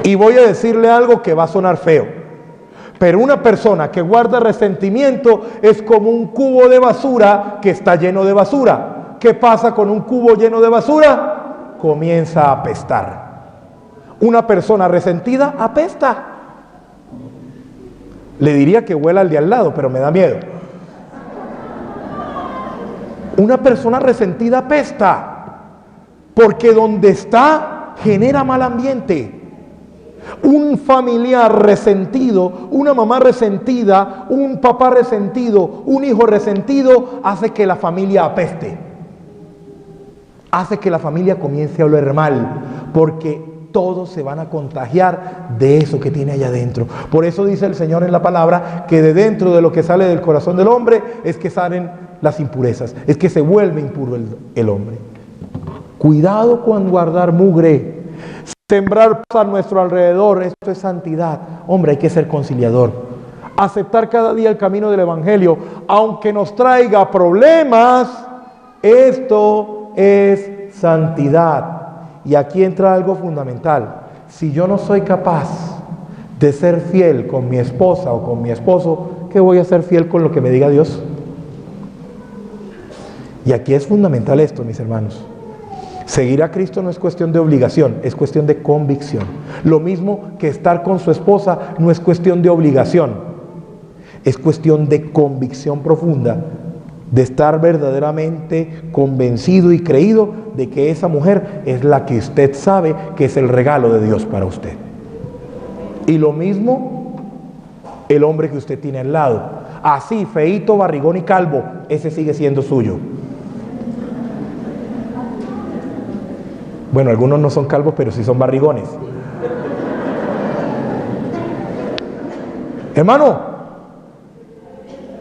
Y voy a decirle algo que va a sonar feo, pero una persona que guarda resentimiento es como un cubo de basura que está lleno de basura. ¿Qué pasa con un cubo lleno de basura? Comienza a apestar. Una persona resentida apesta. Le diría que huela al de al lado, pero me da miedo. Una persona resentida apesta, porque donde está genera mal ambiente. Un familiar resentido, una mamá resentida, un papá resentido, un hijo resentido, hace que la familia apeste. Hace que la familia comience a oler mal, porque todos se van a contagiar de eso que tiene allá adentro. Por eso dice el Señor en la palabra que de dentro de lo que sale del corazón del hombre es que salen las impurezas, es que se vuelve impuro el hombre. Cuidado con guardar mugre. Sembrar paz a nuestro alrededor, esto es santidad. Hombre, hay que ser conciliador. Aceptar cada día el camino del Evangelio, aunque nos traiga problemas, esto es santidad. Y aquí entra algo fundamental. Si yo no soy capaz de ser fiel con mi esposa o con mi esposo, ¿qué voy a ser fiel con lo que me diga Dios? Y aquí es fundamental esto, mis hermanos. Seguir a Cristo no es cuestión de obligación, es cuestión de convicción. Lo mismo que estar con su esposa no es cuestión de obligación, es cuestión de convicción profunda, de estar verdaderamente convencido y creído de que esa mujer es la que usted sabe que es el regalo de Dios para usted. Y lo mismo el hombre que usted tiene al lado. Así, feíto, barrigón y calvo, ese sigue siendo suyo. Bueno, algunos no son calvos, pero sí son barrigones. Hermano,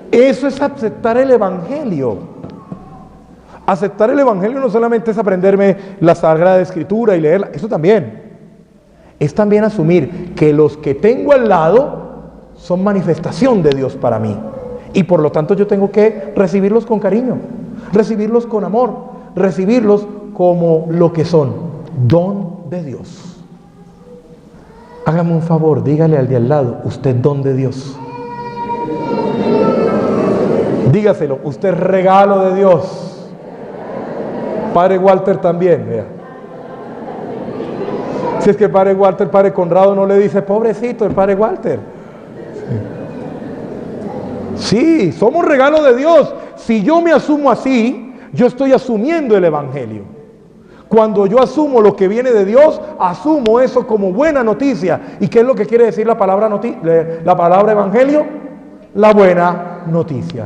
eso es aceptar el Evangelio. Aceptar el Evangelio no solamente es aprenderme la Sagrada Escritura y leerla, eso también. Es también asumir que los que tengo al lado son manifestación de Dios para mí. Y por lo tanto yo tengo que recibirlos con cariño, recibirlos con amor, recibirlos como lo que son, don de Dios. Hágame un favor, dígale al de al lado, usted don de Dios. Dígaselo, usted es regalo de Dios. Padre Walter también, vea. Si es que el Padre Walter, Padre Conrado no le dice, pobrecito el Padre Walter. Sí, somos regalo de Dios. Si yo me asumo así, yo estoy asumiendo el Evangelio. Cuando yo asumo lo que viene de Dios, asumo eso como buena noticia. ¿Y qué es lo que quiere decir la palabra Evangelio? La buena noticia.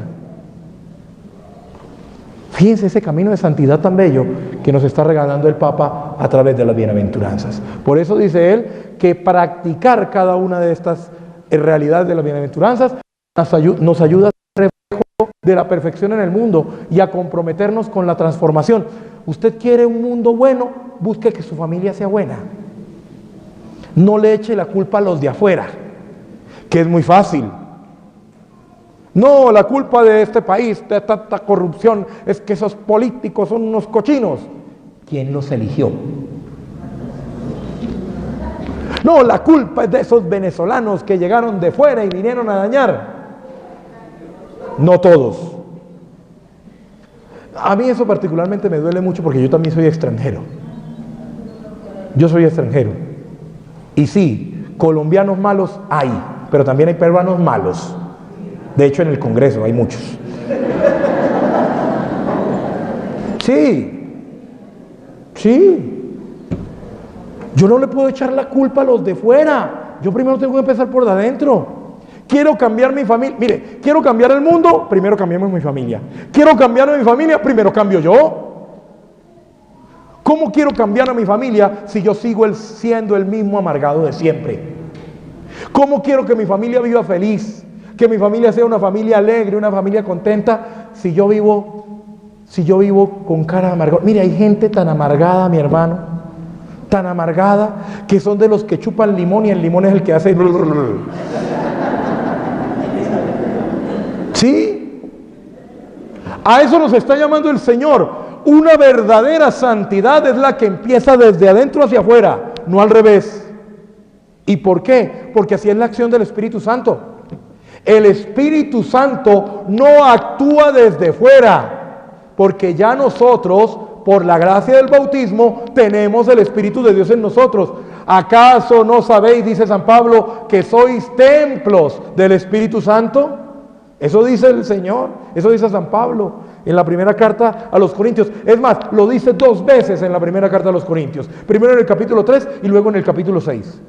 Fíjense ese camino de santidad tan bello que nos está regalando el Papa a través de las bienaventuranzas. Por eso dice él que practicar cada una de estas realidades de las bienaventuranzas nos ayuda a ser reflejo de la perfección en el mundo y a comprometernos con la transformación. Usted quiere un mundo bueno, busque que su familia sea buena. No le eche la culpa a los de afuera, que es muy fácil. No, la culpa de este país, de tanta corrupción, es que esos políticos son unos cochinos. ¿Quién los eligió? No, la culpa es de esos venezolanos que llegaron de fuera y vinieron a dañar. No todos. A mí eso particularmente me duele mucho porque yo también soy extranjero. Yo soy extranjero. Y sí, colombianos malos hay, pero también hay peruanos malos. De hecho, en el Congreso hay muchos. Sí. Sí. Yo no le puedo echar la culpa a los de fuera. Yo primero tengo que empezar por de adentro. Quiero cambiar mi familia. Mire, quiero cambiar el mundo, primero cambiemos mi familia. Quiero cambiar a mi familia, primero cambio yo. ¿Cómo quiero cambiar a mi familia si yo sigo siendo el mismo amargado de siempre? ¿Cómo quiero que mi familia viva feliz? Que mi familia sea una familia alegre, una familia contenta, si yo vivo Si yo vivo con cara amargada. Mire, hay gente tan amargada, mi hermano, tan amargada, que son de los que chupan limón y el limón es el que hace... ¿Sí? A eso nos está llamando el Señor. Una verdadera santidad es la que empieza desde adentro hacia afuera, no al revés. ¿Y por qué? Porque así es la acción del Espíritu Santo. El Espíritu Santo no actúa desde fuera, porque ya nosotros, por la gracia del bautismo, tenemos el Espíritu de Dios en nosotros. ¿Acaso no sabéis, dice San Pablo, que sois templos del Espíritu Santo? Eso dice el Señor, eso dice San Pablo en la primera carta a los Corintios. Es más, lo dice 2 veces en la primera carta a los Corintios. Primero en el capítulo 3 y luego en el capítulo 6.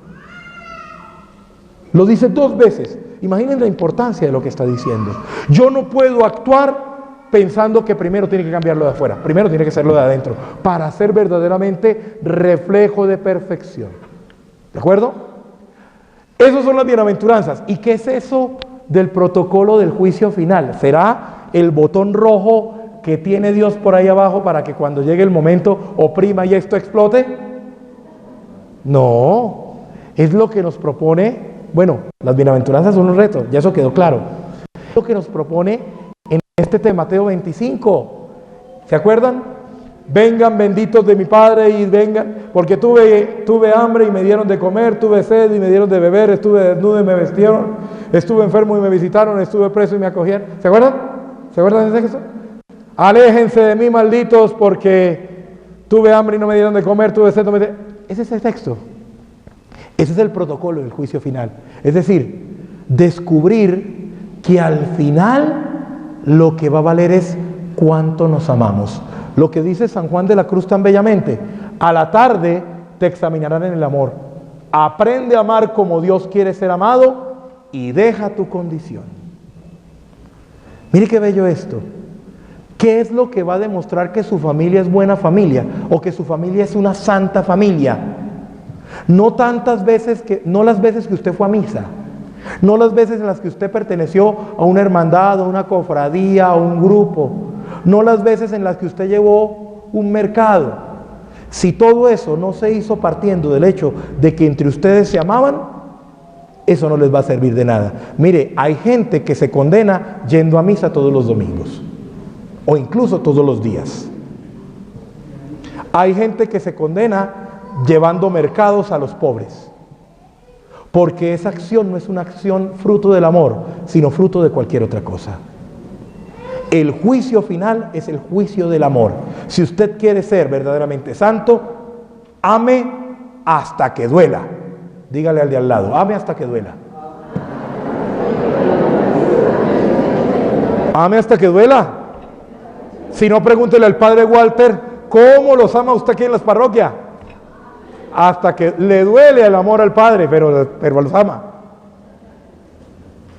Lo dice 2 veces. Imaginen la importancia de lo que está diciendo. Yo no puedo actuar pensando que primero tiene que cambiarlo de afuera, primero tiene que serlo de adentro, para ser verdaderamente reflejo de perfección. ¿De acuerdo? Esas son las bienaventuranzas. ¿Y qué es eso del protocolo del juicio final? ¿Será el botón rojo que tiene Dios por ahí abajo para que cuando llegue el momento oprima y esto explote? No, es lo que nos propone. Bueno, las bienaventuranzas son un reto, ya eso quedó claro. Es lo que nos propone en este de Mateo 25. ¿Se acuerdan? Vengan benditos de mi Padre y vengan, porque tuve hambre y me dieron de comer, tuve sed y me dieron de beber, estuve desnudo y me vestieron, estuve enfermo y me visitaron, estuve preso y me acogieron. ¿Se acuerdan? ¿Se acuerdan de eso? Aléjense de mí, malditos, porque tuve hambre y no me dieron de comer, tuve sed y no me dieron. Ese es el texto. Ese es el protocolo del juicio final. Es decir, descubrir que al final lo que va a valer es cuánto nos amamos. Lo que dice San Juan de la Cruz tan bellamente: a la tarde te examinarán en el amor. Aprende a amar como Dios quiere ser amado y deja tu condición. Mire qué bello esto. ¿Qué es lo que va a demostrar que su familia es buena familia o que su familia es una santa familia? No las veces que usted fue a misa, no las veces en las que usted perteneció a una hermandad, a una cofradía, a un grupo, no las veces en las que usted llevó un mercado. Si todo eso no se hizo partiendo del hecho de que entre ustedes se amaban, eso no les va a servir de nada. Mire, hay gente que se condena yendo a misa todos los domingos, o incluso todos los días. Hay gente que se condena llevando mercados a los pobres, porque esa acción no es una acción fruto del amor, sino fruto de cualquier otra cosa. El juicio final es el juicio del amor. Si usted quiere ser verdaderamente santo, ame hasta que duela. Dígale al de al lado, ame hasta que duela. Ame hasta que duela. Si no, pregúntele al padre Walter, ¿cómo los ama usted aquí en las parroquias? Hasta que le duele el amor al Padre, pero los ama.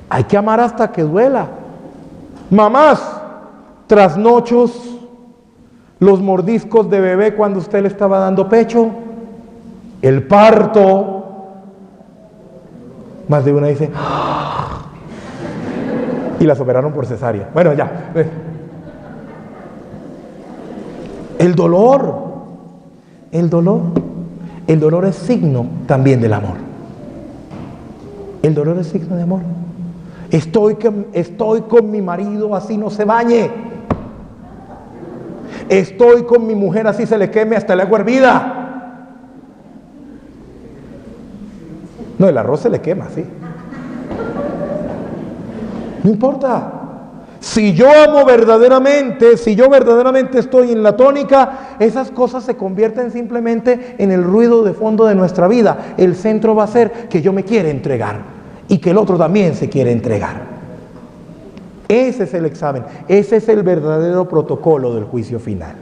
Hay que amar hasta que duela. Mamás, trasnochos, los mordiscos de bebé cuando usted le estaba dando pecho, el parto. Más de una dice, ¡ah! Y las operaron por cesárea. Bueno, ya. El dolor. El dolor es signo también del amor. El dolor es signo de amor. Estoy con mi marido, así no se bañe. Estoy con mi mujer, así se le queme hasta el agua hervida. No, el arroz se le quema, sí. No importa. Si yo amo verdaderamente, si yo verdaderamente estoy en la tónica, esas cosas se convierten simplemente en el ruido de fondo de nuestra vida. El centro va a ser que yo me quiera entregar y que el otro también se quiere entregar. Ese es el examen, ese es el verdadero protocolo del juicio final.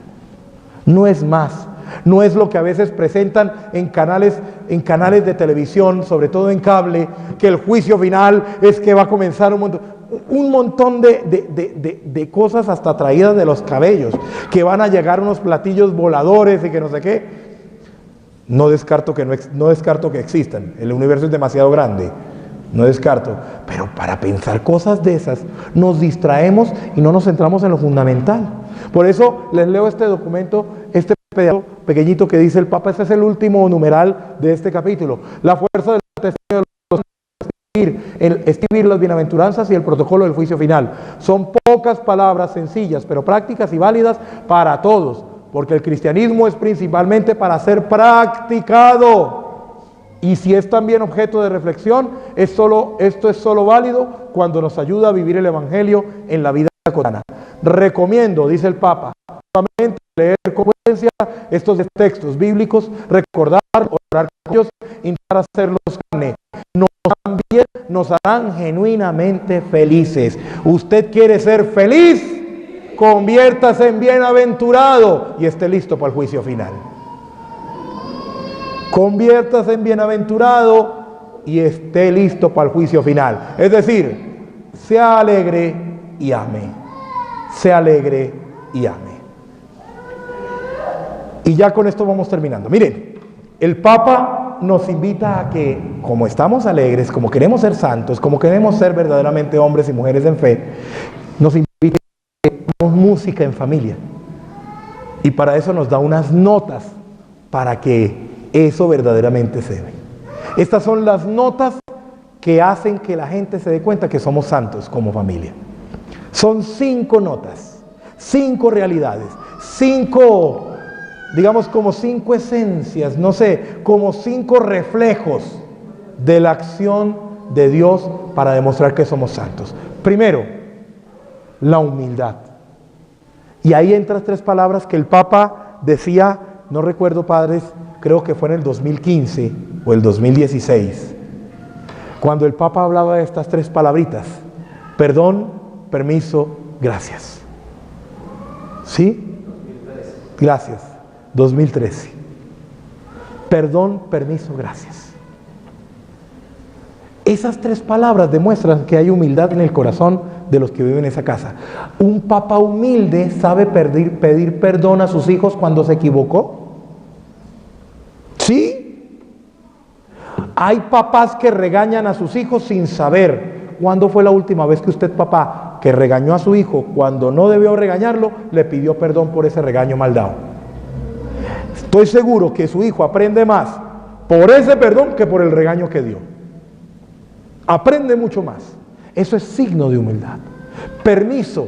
No es más, no es lo que a veces presentan en canales de televisión, sobre todo en cable, que el juicio final es que va a comenzar un montón de cosas hasta traídas de los cabellos, que van a llegar unos platillos voladores y que no sé qué. No descarto que existan, el universo es demasiado grande, no descarto, pero para pensar cosas de esas nos distraemos y no nos centramos en lo fundamental. Por eso les leo este documento, este pedazo pequeñito que dice el Papa. Este es el último numeral de este capítulo. La fuerza del testimonio de los escribir las bienaventuranzas y el protocolo del juicio final. Son pocas palabras sencillas, pero prácticas y válidas para todos, porque el cristianismo es principalmente para ser practicado. Y si es también objeto de reflexión, esto es solo válido cuando nos ayuda a vivir el Evangelio en la vida cotidiana. Recomiendo, dice el Papa, solamente leer con frecuencia estos textos bíblicos, recordar, orar con ellos, intentar hacerlos carne. También nos harán genuinamente felices. ¿Usted quiere ser feliz? Conviértase en bienaventurado y esté listo para el juicio final. Conviértase en bienaventurado y esté listo para el juicio final. Es decir, sea alegre y ame. Sea alegre y ame. Y ya con esto vamos terminando. Miren, el Papa nos invita a que, como estamos alegres, como queremos ser santos, como queremos ser verdaderamente hombres y mujeres en fe, nos invita a que hagamos música en familia. Y para eso nos da unas notas para que eso verdaderamente se ve. Estas son las notas que hacen que la gente se dé cuenta que somos santos como familia. Son 5 notas, 5 realidades, 5, digamos como 5 esencias, no sé, como 5 reflejos de la acción de Dios para demostrar que somos santos. Primero, la humildad. Y ahí entran 3 palabras que el Papa decía, no recuerdo, padres, creo que fue en el 2015 o el 2016, cuando el Papa hablaba de estas 3 palabritas: perdón, permiso, gracias. ¿Sí? Gracias. 2013. Perdón, permiso, gracias. Esas 3 palabras demuestran que hay humildad en el corazón de los que viven en esa casa. Un Papa humilde sabe pedir perdón a sus hijos cuando se equivocó. ¿Sí? Hay papás que regañan a sus hijos sin saber. ¿Cuándo fue la última vez que usted, papá, que regañó a su hijo cuando no debió regañarlo, le pidió perdón por ese regaño mal dado? Estoy seguro que su hijo aprende más por ese perdón que por el regaño que dio. Aprende mucho más. Eso es signo de humildad. Permiso.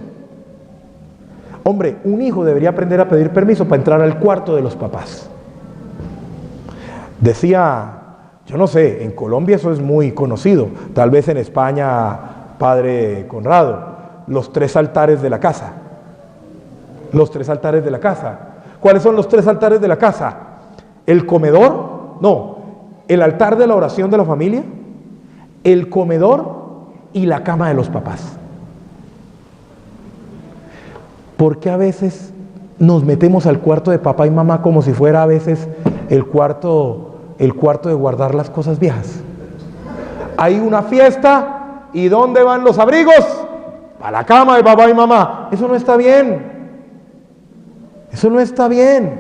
Hombre, un hijo debería aprender a pedir permiso para entrar al cuarto de los papás. Decía, yo no sé, en Colombia eso es muy conocido, tal vez en España, padre Conrado, los 3 altares de la casa. Los 3 altares de la casa. ¿Cuáles son los 3 altares de la casa? El comedor, no, el altar de la oración de la familia, el comedor y la cama de los papás. ¿Por qué a veces nos metemos al cuarto de papá y mamá como si fuera a veces el cuarto de guardar las cosas viejas? Hay una fiesta y ¿dónde van los abrigos? A la cama de papá y mamá. Eso no está bien. Eso no está bien.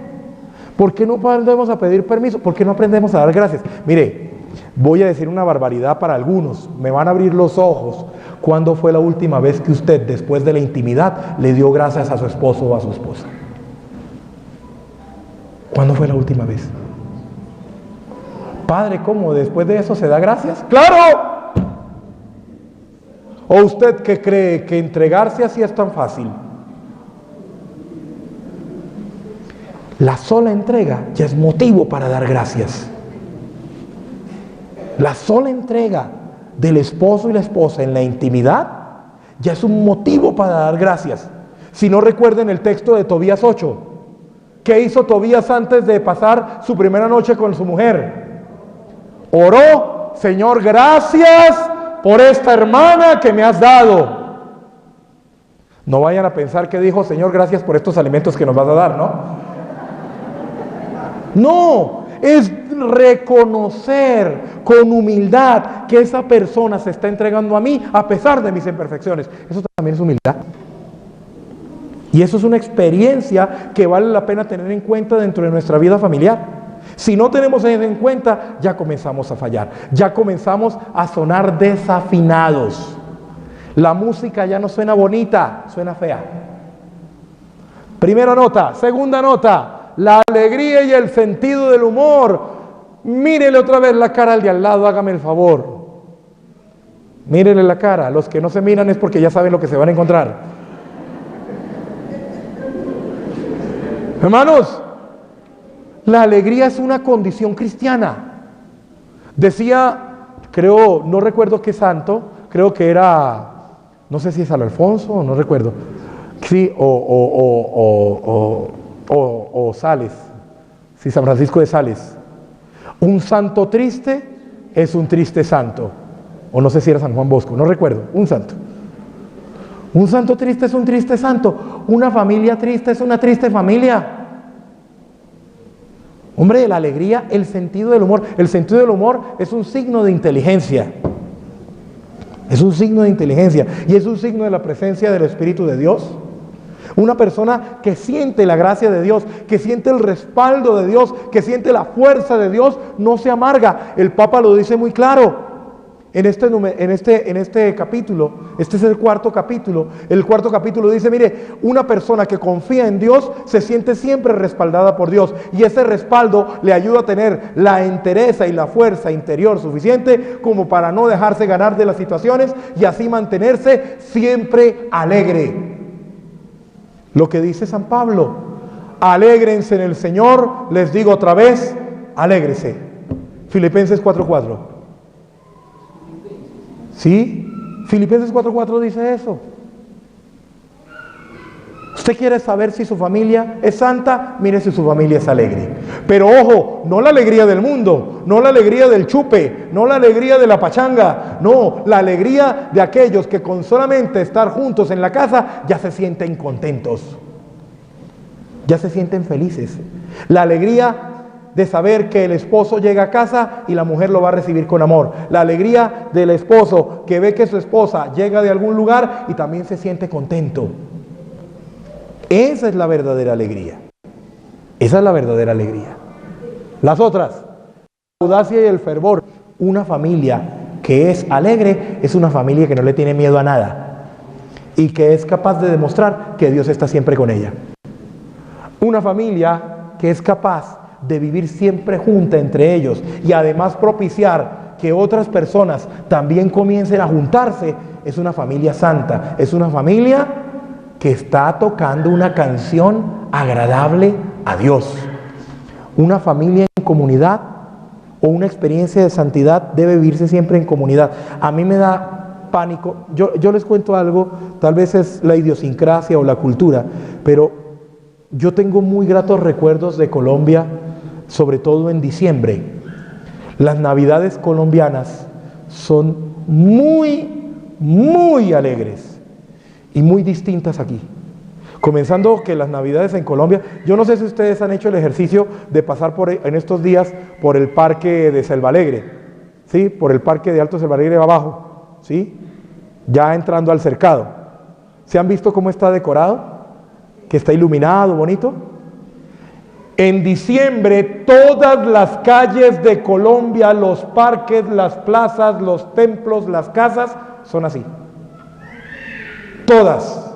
¿Por qué no aprendemos a pedir permiso? ¿Por qué no aprendemos a dar gracias? Mire, voy a decir una barbaridad para algunos, me van a abrir los ojos. ¿Cuándo fue la última vez que usted, después de la intimidad, le dio gracias a su esposo o a su esposa? ¿Cuándo fue la última vez? Padre, ¿cómo? ¿Después de eso se da gracias? ¡Claro! ¿O usted que cree que entregarse así es tan fácil? La sola entrega ya es motivo para dar gracias. La sola entrega del esposo y la esposa en la intimidad ya es un motivo para dar gracias. Si no recuerden el texto de Tobías 8, ¿qué hizo Tobías antes de pasar su primera noche con su mujer? Oró: Señor, gracias por esta hermana que me has dado. No vayan a pensar que dijo: Señor, gracias por estos alimentos que nos vas a dar, ¿no? No, es reconocer con humildad que esa persona se está entregando a mí a pesar de mis imperfecciones. Eso también es humildad. Y eso es una experiencia que vale la pena tener en cuenta dentro de nuestra vida familiar. Si no tenemos eso en cuenta, ya comenzamos a fallar, ya comenzamos a sonar desafinados. La música ya no suena bonita, suena fea. Primera nota. Segunda nota, la alegría y el sentido del humor. Mírele otra vez la cara al de al lado, hágame el favor. Mírele la cara. Los que no se miran es porque ya saben lo que se van a encontrar. Hermanos, la alegría es una condición cristiana. Decía, creo, no recuerdo qué santo, creo que era, no sé si es San Alfonso, no recuerdo. Sí, o Sales, sí, San Francisco de Sales. Un santo triste es un triste santo. O no sé si era San Juan Bosco, no recuerdo, un santo. Un santo triste es un triste santo. Una familia triste es una triste familia. Hombre, la alegría, el sentido del humor. El sentido del humor es un signo de inteligencia. Es un signo de inteligencia y es un signo de la presencia del Espíritu de Dios. Una persona que siente la gracia de Dios, que siente el respaldo de Dios, que siente la fuerza de Dios, no se amarga. El Papa lo dice muy claro. En este capítulo, este es el cuarto capítulo. El cuarto capítulo dice, mire, una persona que confía en Dios se siente siempre respaldada por Dios. Y ese respaldo le ayuda a tener la entereza y la fuerza interior suficiente como para no dejarse ganar de las situaciones y así mantenerse siempre alegre. Lo que dice San Pablo, alégrense en el Señor, les digo otra vez, alégrese. Filipenses 4:4. ¿Sí? Filipenses 4:4 dice eso. Usted quiere saber si su familia es santa, mire si su familia es alegre. Pero ojo, no la alegría del mundo, no la alegría del chupe, no la alegría de la pachanga, no, la alegría de aquellos que con solamente estar juntos en la casa ya se sienten contentos, ya se sienten felices. La alegría de saber que el esposo llega a casa y la mujer lo va a recibir con amor. La alegría del esposo que ve que su esposa llega de algún lugar y también se siente contento. Esa es la verdadera alegría. Esa es la verdadera alegría. Las otras, la audacia y el fervor. Una familia que es alegre es una familia que no le tiene miedo a nada y que es capaz de demostrar que Dios está siempre con ella. Una familia que es capaz de vivir siempre junta entre ellos y además propiciar que otras personas también comiencen a juntarse, es una familia santa, es una familia que está tocando una canción agradable a Dios. Una familia en comunidad o una experiencia de santidad debe vivirse siempre en comunidad. A mí me da pánico, yo les cuento algo, tal vez es la idiosincrasia o la cultura, pero yo tengo muy gratos recuerdos de Colombia, sobre todo en diciembre. Las navidades colombianas son muy alegres y muy distintas aquí. Comenzando que las navidades en Colombia, yo no sé si ustedes han hecho el ejercicio de pasar en estos días por el parque de Selva Alegre, ¿sí? Por el parque de Alto Selva Alegre abajo, ¿sí? Ya entrando al cercado. ¿Se han visto cómo está decorado? Que está iluminado, bonito. En diciembre todas las calles de Colombia, los parques, las plazas, los templos, las casas son así. Todas.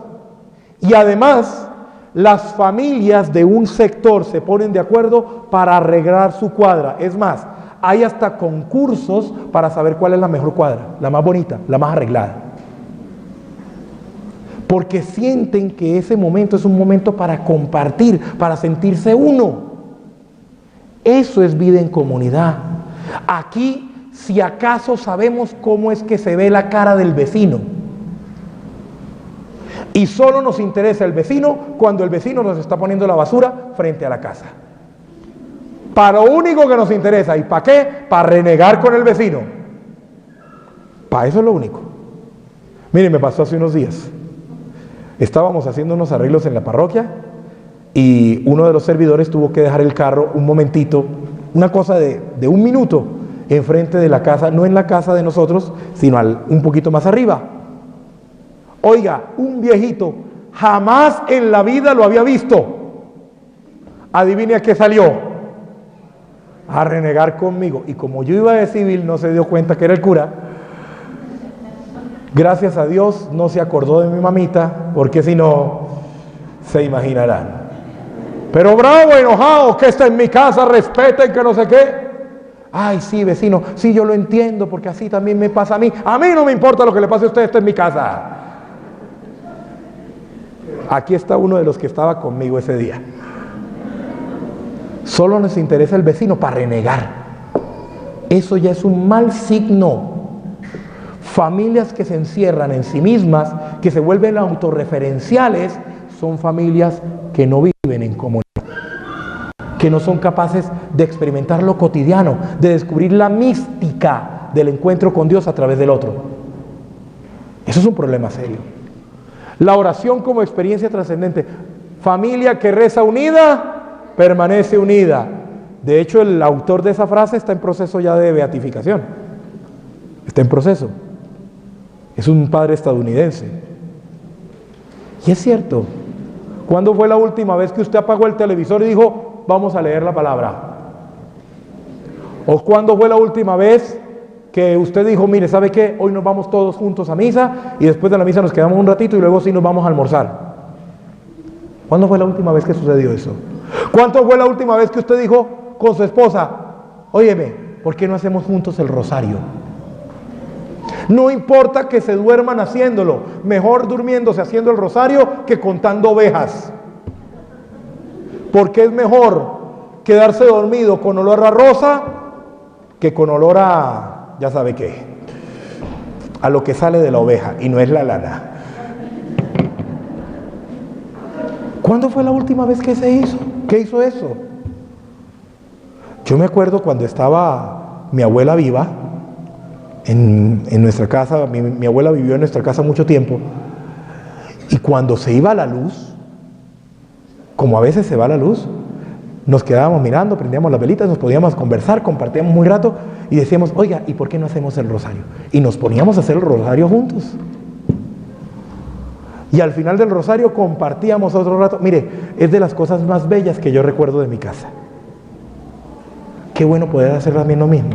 Y además las familias de un sector se ponen de acuerdo para arreglar su cuadra. Es más, hay hasta concursos para saber cuál es la mejor cuadra, la más bonita, la más arreglada. Porque sienten que ese momento es un momento para compartir, para sentirse uno. Eso es vida en comunidad. Aquí, si acaso sabemos cómo es que se ve la cara del vecino. Y solo nos interesa el vecino cuando el vecino nos está poniendo la basura frente a la casa. Para lo único que nos interesa. ¿Y para qué? Para renegar con el vecino. Para eso es lo único. Miren, me pasó hace unos días. Estábamos haciendo unos arreglos en la parroquia y uno de los servidores tuvo que dejar el carro un momentito, una cosa de un minuto, enfrente de la casa, no en la casa de nosotros, sino un poquito más arriba. Oiga, un viejito, jamás en la vida lo había visto. Adivine a qué salió. A renegar conmigo. Y como yo iba de civil, no se dio cuenta que era el cura. Gracias a Dios no se acordó de mi mamita, porque si no, se imaginarán. Pero bravo, enojado, que está en mi casa, respeten que no sé qué. Ay, sí, vecino, sí, yo lo entiendo, porque así también me pasa a mí. A mí no me importa lo que le pase a usted, esto en mi casa. Aquí está uno de los que estaba conmigo ese día. Solo nos interesa el vecino para renegar. Eso ya es un mal signo. Familias que se encierran en sí mismas, que se vuelven autorreferenciales, son familias que no viven en comunidad, que no son capaces de experimentar lo cotidiano, de descubrir la mística del encuentro con Dios a través del otro. Eso es un problema serio. La oración como experiencia trascendente. Familia que reza unida, permanece unida. De hecho, el autor de esa frase está en proceso ya de beatificación. Está en proceso. Es un padre estadounidense. Y es cierto. ¿Cuándo fue la última vez que usted apagó el televisor y dijo, vamos a leer la palabra? ¿O cuándo fue la última vez que usted dijo, mire, ¿sabe qué? Hoy nos vamos todos juntos a misa y después de la misa nos quedamos un ratito y luego sí nos vamos a almorzar? ¿Cuándo fue la última vez que sucedió eso? ¿Cuándo fue la última vez que usted dijo con su esposa, óyeme, ¿por qué no hacemos juntos el rosario? No importa que se duerman haciéndolo, mejor durmiéndose haciendo el rosario que contando ovejas. Porque es mejor quedarse dormido con olor a rosa que con olor a, ya sabe qué, a lo que sale de la oveja y no es la lana. ¿Cuándo fue la última vez que se hizo? ¿Qué hizo eso? Yo me acuerdo cuando estaba mi abuela viva, en nuestra casa, mi abuela vivió en nuestra casa mucho tiempo, y cuando se iba la luz, como a veces se va la luz, nos quedábamos mirando, prendíamos las velitas, nos podíamos conversar, compartíamos muy rato y decíamos, oiga, ¿y por qué no hacemos el rosario? Y nos poníamos a hacer el rosario juntos. Y al final del rosario compartíamos otro rato. Mire, es de las cosas más bellas que yo recuerdo de mi casa. Qué bueno poder hacer también lo mismo.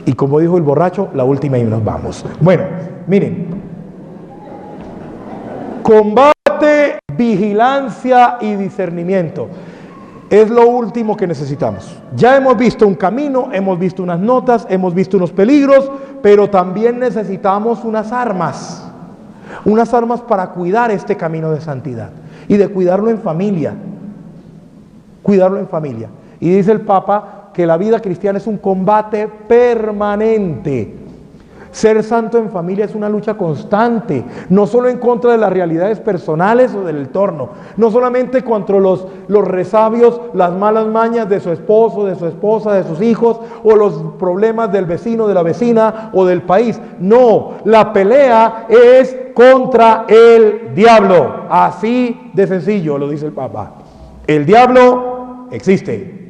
Y como dijo el borracho, la última y nos vamos. Bueno, miren. Combate, vigilancia y discernimiento. Es lo último que necesitamos. Ya hemos visto un camino, hemos visto unas notas, hemos visto unos peligros, pero también necesitamos unas armas. Unas armas para cuidar este camino de santidad. Y de cuidarlo en familia. Cuidarlo en familia. Y dice el Papa que la vida cristiana es un combate permanente. Ser santo en familia es una lucha constante, no solo en contra de las realidades personales o del entorno, no solamente contra los resabios, las malas mañas de su esposo, de su esposa, de sus hijos, o los problemas del vecino, de la vecina o del país. No, la pelea es contra el diablo. Así de sencillo lo dice el Papa. El diablo existe.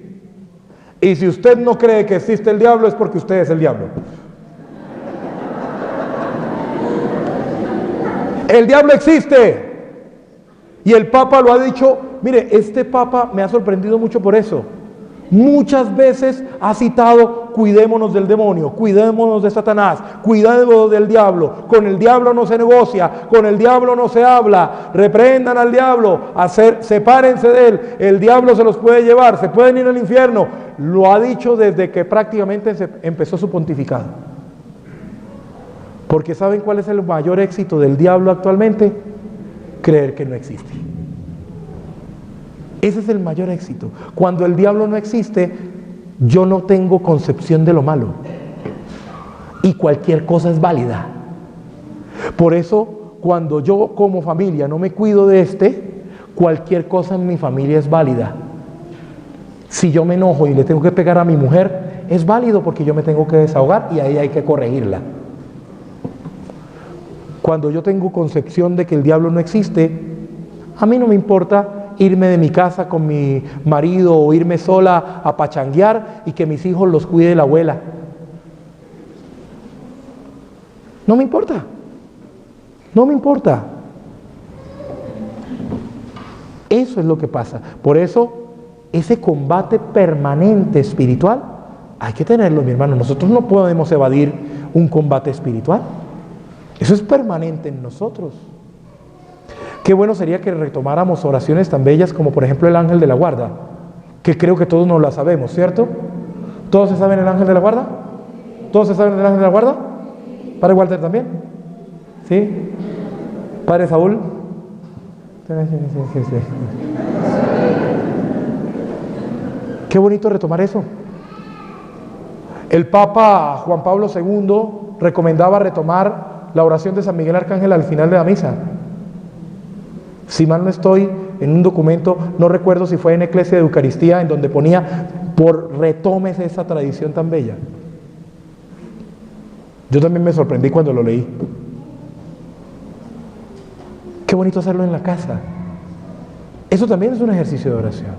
Y si usted no cree que existe el diablo, es porque usted es el diablo. El diablo existe. Y el Papa lo ha dicho. Mire, este Papa me ha sorprendido mucho por eso. Muchas veces ha citado, cuidémonos del demonio, cuidémonos de Satanás, cuidémonos del diablo. Con el diablo no se negocia, con el diablo no se habla. Reprendan al diablo, sepárense de él. El diablo se los puede llevar, se pueden ir al infierno. Lo ha dicho desde que prácticamente empezó su pontificado. Porque ¿saben cuál es el mayor éxito del diablo actualmente? Creer que no existe. Ese es el mayor éxito. Cuando el diablo no existe, yo no tengo concepción de lo malo. Y cualquier cosa es válida. Por eso, cuando yo como familia no me cuido de cualquier cosa en mi familia es válida. Si yo me enojo y le tengo que pegar a mi mujer, es válido porque yo me tengo que desahogar y ahí hay que corregirla. Cuando yo tengo concepción de que el diablo no existe, a mí no me importa irme de mi casa con mi marido o irme sola a pachanguear y que mis hijos los cuide la abuela. No me importa. No me importa. Eso es lo que pasa. Por eso, ese combate permanente espiritual hay que tenerlo, mi hermano. Nosotros no podemos evadir un combate espiritual. Eso es permanente en nosotros. Qué bueno sería que retomáramos oraciones tan bellas como por ejemplo el ángel de la guarda, que creo que todos nos la sabemos, ¿cierto? ¿Todos se saben el ángel de la guarda? ¿Todos se saben el ángel de la guarda? ¿Padre Walter también? ¿Sí? ¿Padre Saúl? Sí. Qué bonito retomar eso. El Papa Juan Pablo II recomendaba retomar la oración de San Miguel Arcángel al final de la misa. Si mal no estoy, en un documento, no recuerdo si fue en Eclesia de Eucaristía, en donde ponía, retomes esa tradición tan bella. Yo también me sorprendí cuando lo leí. Qué bonito hacerlo en la casa. Eso también es un ejercicio de oración.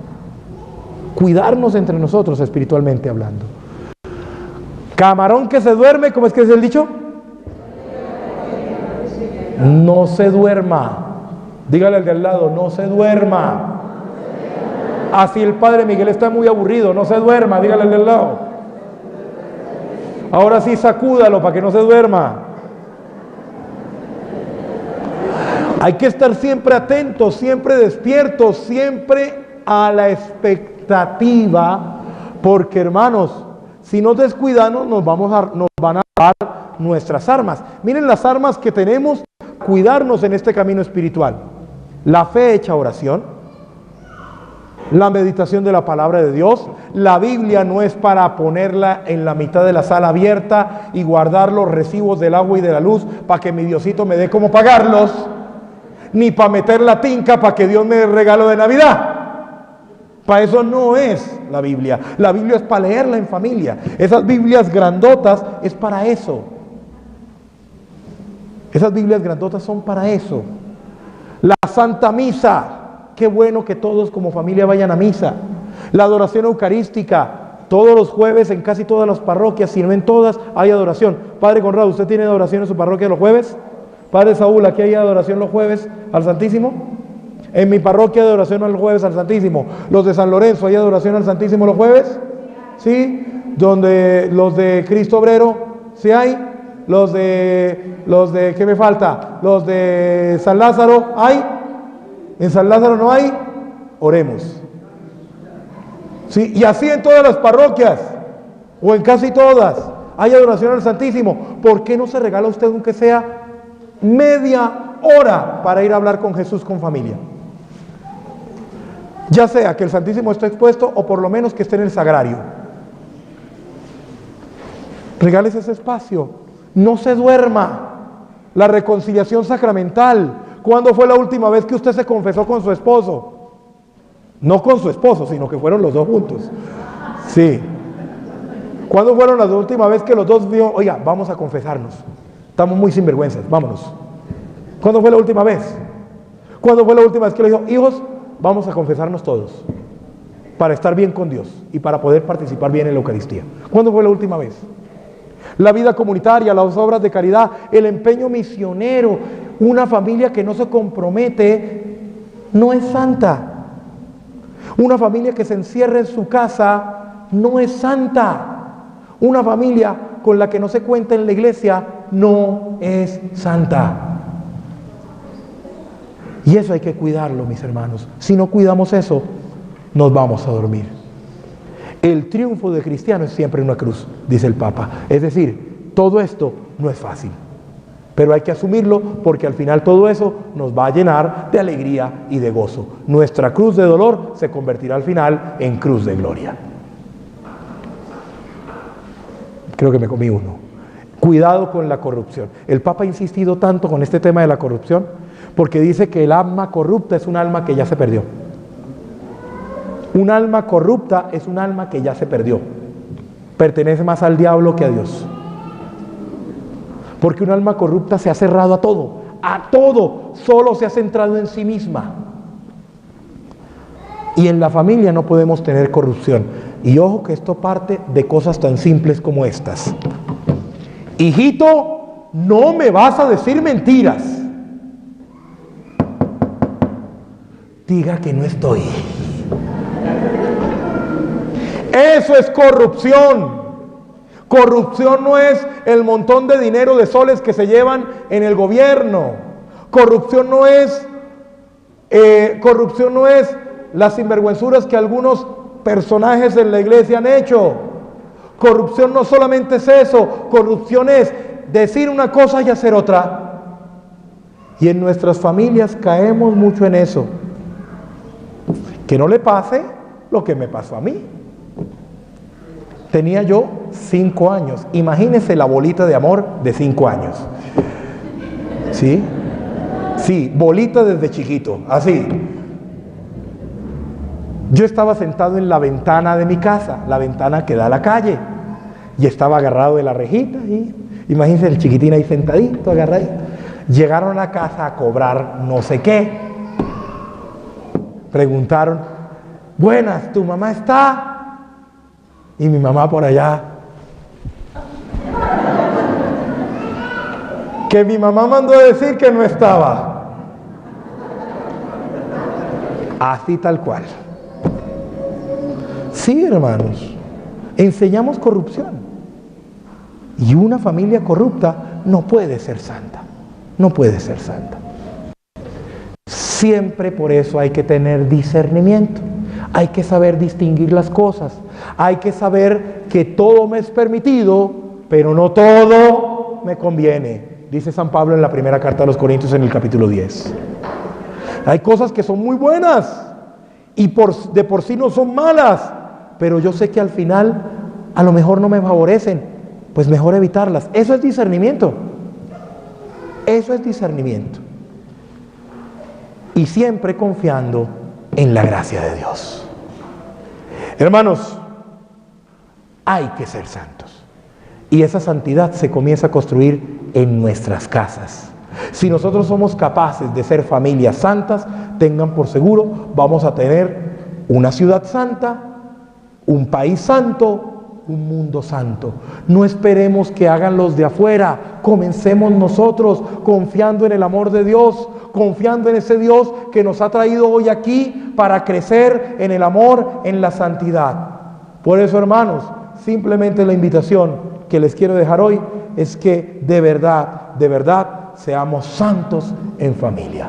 Cuidarnos entre nosotros espiritualmente hablando. Camarón que se duerme, ¿cómo es que es el dicho? No se duerma. Dígale al de al lado, no se duerma. Así el padre Miguel está muy aburrido, no se duerma, dígale al de al lado. Ahora sí sacúdalo para que no se duerma. Hay que estar siempre atentos, siempre despiertos, siempre a la expectativa, porque hermanos, si nos descuidamos nos van a dar nuestras armas. Miren las armas que tenemos para cuidarnos en este camino espiritual. La fe hecha oración, la meditación de la palabra de Dios. La Biblia no es para ponerla en la mitad de la sala abierta y guardar los recibos del agua y de la luz para que mi Diosito me dé cómo pagarlos, ni para meter la tinca para que Dios me dé regalo de Navidad. Para eso no es la Biblia. La Biblia es para leerla en familia. Esas Biblias grandotas es para eso. Esas Biblias grandotas son para eso. La Santa Misa, qué bueno que todos como familia vayan a misa. La adoración eucarística, todos los jueves en casi todas las parroquias, si no en todas, hay adoración. Padre Conrado, ¿usted tiene adoración en su parroquia los jueves? Padre Saúl, ¿aquí hay adoración los jueves al Santísimo? En mi parroquia hay adoración los jueves al Santísimo. Los de San Lorenzo, ¿hay adoración al Santísimo los jueves? ¿Sí? Donde los de Cristo Obrero, ¿sí hay? Los de, ¿qué me falta? Los de San Lázaro, ¿hay? ¿En San Lázaro no hay? Oremos. ¿Sí? Y así en todas las parroquias, o en casi todas, hay adoración al Santísimo. ¿Por qué no se regala a usted aunque sea media hora para ir a hablar con Jesús con familia? Ya sea que el Santísimo esté expuesto o por lo menos que esté en el sagrario. Regálese ese espacio. No se duerma. La reconciliación sacramental. ¿Cuándo fue la última vez que usted se confesó con su esposo? No con su esposo, sino que fueron los dos juntos. Sí. ¿Cuándo fueron la última vez que los dos dijeron, oiga, vamos a confesarnos? Estamos muy sinvergüenzas, vámonos. ¿Cuándo fue la última vez? ¿Cuándo fue la última vez que le dijo, hijos, vamos a confesarnos todos? Para estar bien con Dios y para poder participar bien en la Eucaristía. ¿Cuándo fue la última vez? La vida comunitaria, las obras de caridad, el empeño misionero. Una familia que no se compromete no es santa. Una familia que se encierra en su casa no es santa. Una familia con la que no se cuenta en la iglesia no es santa. Y eso hay que cuidarlo, mis hermanos. Si no cuidamos eso, nos vamos a dormir. El triunfo del cristiano es siempre una cruz, dice el Papa. Es decir, todo esto no es fácil, pero hay que asumirlo porque al final todo eso nos va a llenar de alegría y de gozo. Nuestra cruz de dolor se convertirá al final en cruz de gloria. Creo que me comí uno. Cuidado con la corrupción. El Papa ha insistido tanto con este tema de la corrupción porque dice que el alma corrupta es un alma que ya se perdió. Un alma corrupta es un alma que ya se perdió. Pertenece más al diablo que a Dios. Porque un alma corrupta se ha cerrado a todo, solo se ha centrado en sí misma. Y en la familia no podemos tener corrupción. Y ojo que esto parte de cosas tan simples como estas. Hijito, no me vas a decir mentiras. Diga que no estoy. Eso es corrupción. Corrupción no es el montón de dinero de soles que se llevan en el gobierno. Corrupción no es Corrupción no es las sinvergüenzuras que algunos personajes en la iglesia han hecho. Corrupción no solamente es eso, corrupción es decir una cosa y hacer otra. Y en nuestras familias caemos mucho en eso. Que no le pase lo que me pasó a mí. Tenía yo 5 años. Imagínense la bolita de amor de 5 años. ¿Sí? Sí, bolita desde chiquito, así. Yo estaba sentado en la ventana de mi casa, la ventana que da a la calle, y estaba agarrado de la rejita, y imagínense el chiquitín ahí sentadito, agarradito. Llegaron a casa a cobrar no sé qué. Preguntaron, buenas, ¿tu mamá está? Y mi mamá por allá. Que mi mamá mandó a decir que no estaba. Así tal cual. Sí, hermanos, enseñamos corrupción. Y una familia corrupta no puede ser santa. No puede ser santa. Siempre por eso hay que tener discernimiento. Hay que saber distinguir las cosas. Hay que saber que todo me es permitido, pero no todo me conviene. Dice San Pablo en la primera carta a los Corintios en el capítulo 10. Hay cosas que son muy buenas y de por sí no son malas, pero yo sé que al final a lo mejor no me favorecen, pues mejor evitarlas. Eso es discernimiento. Eso es discernimiento. Y siempre confiando en la gracia de Dios. Hermanos, hay que ser santos. Y esa santidad se comienza a construir en nuestras casas. Si nosotros somos capaces de ser familias santas, tengan por seguro, vamos a tener una ciudad santa, un país santo, un mundo santo. No esperemos que hagan los de afuera, comencemos nosotros confiando en el amor de Dios, confiando en ese Dios que nos ha traído hoy aquí para crecer en el amor, en la santidad. Por eso, hermanos, simplemente la invitación que les quiero dejar hoy es que de verdad seamos santos en familia.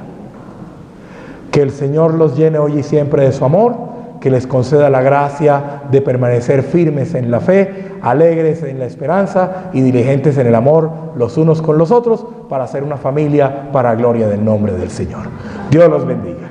Que el Señor los llene hoy y siempre de su amor, que les conceda la gracia de permanecer firmes en la fe, alegres en la esperanza y diligentes en el amor los unos con los otros para ser una familia para gloria del nombre del Señor. Dios los bendiga.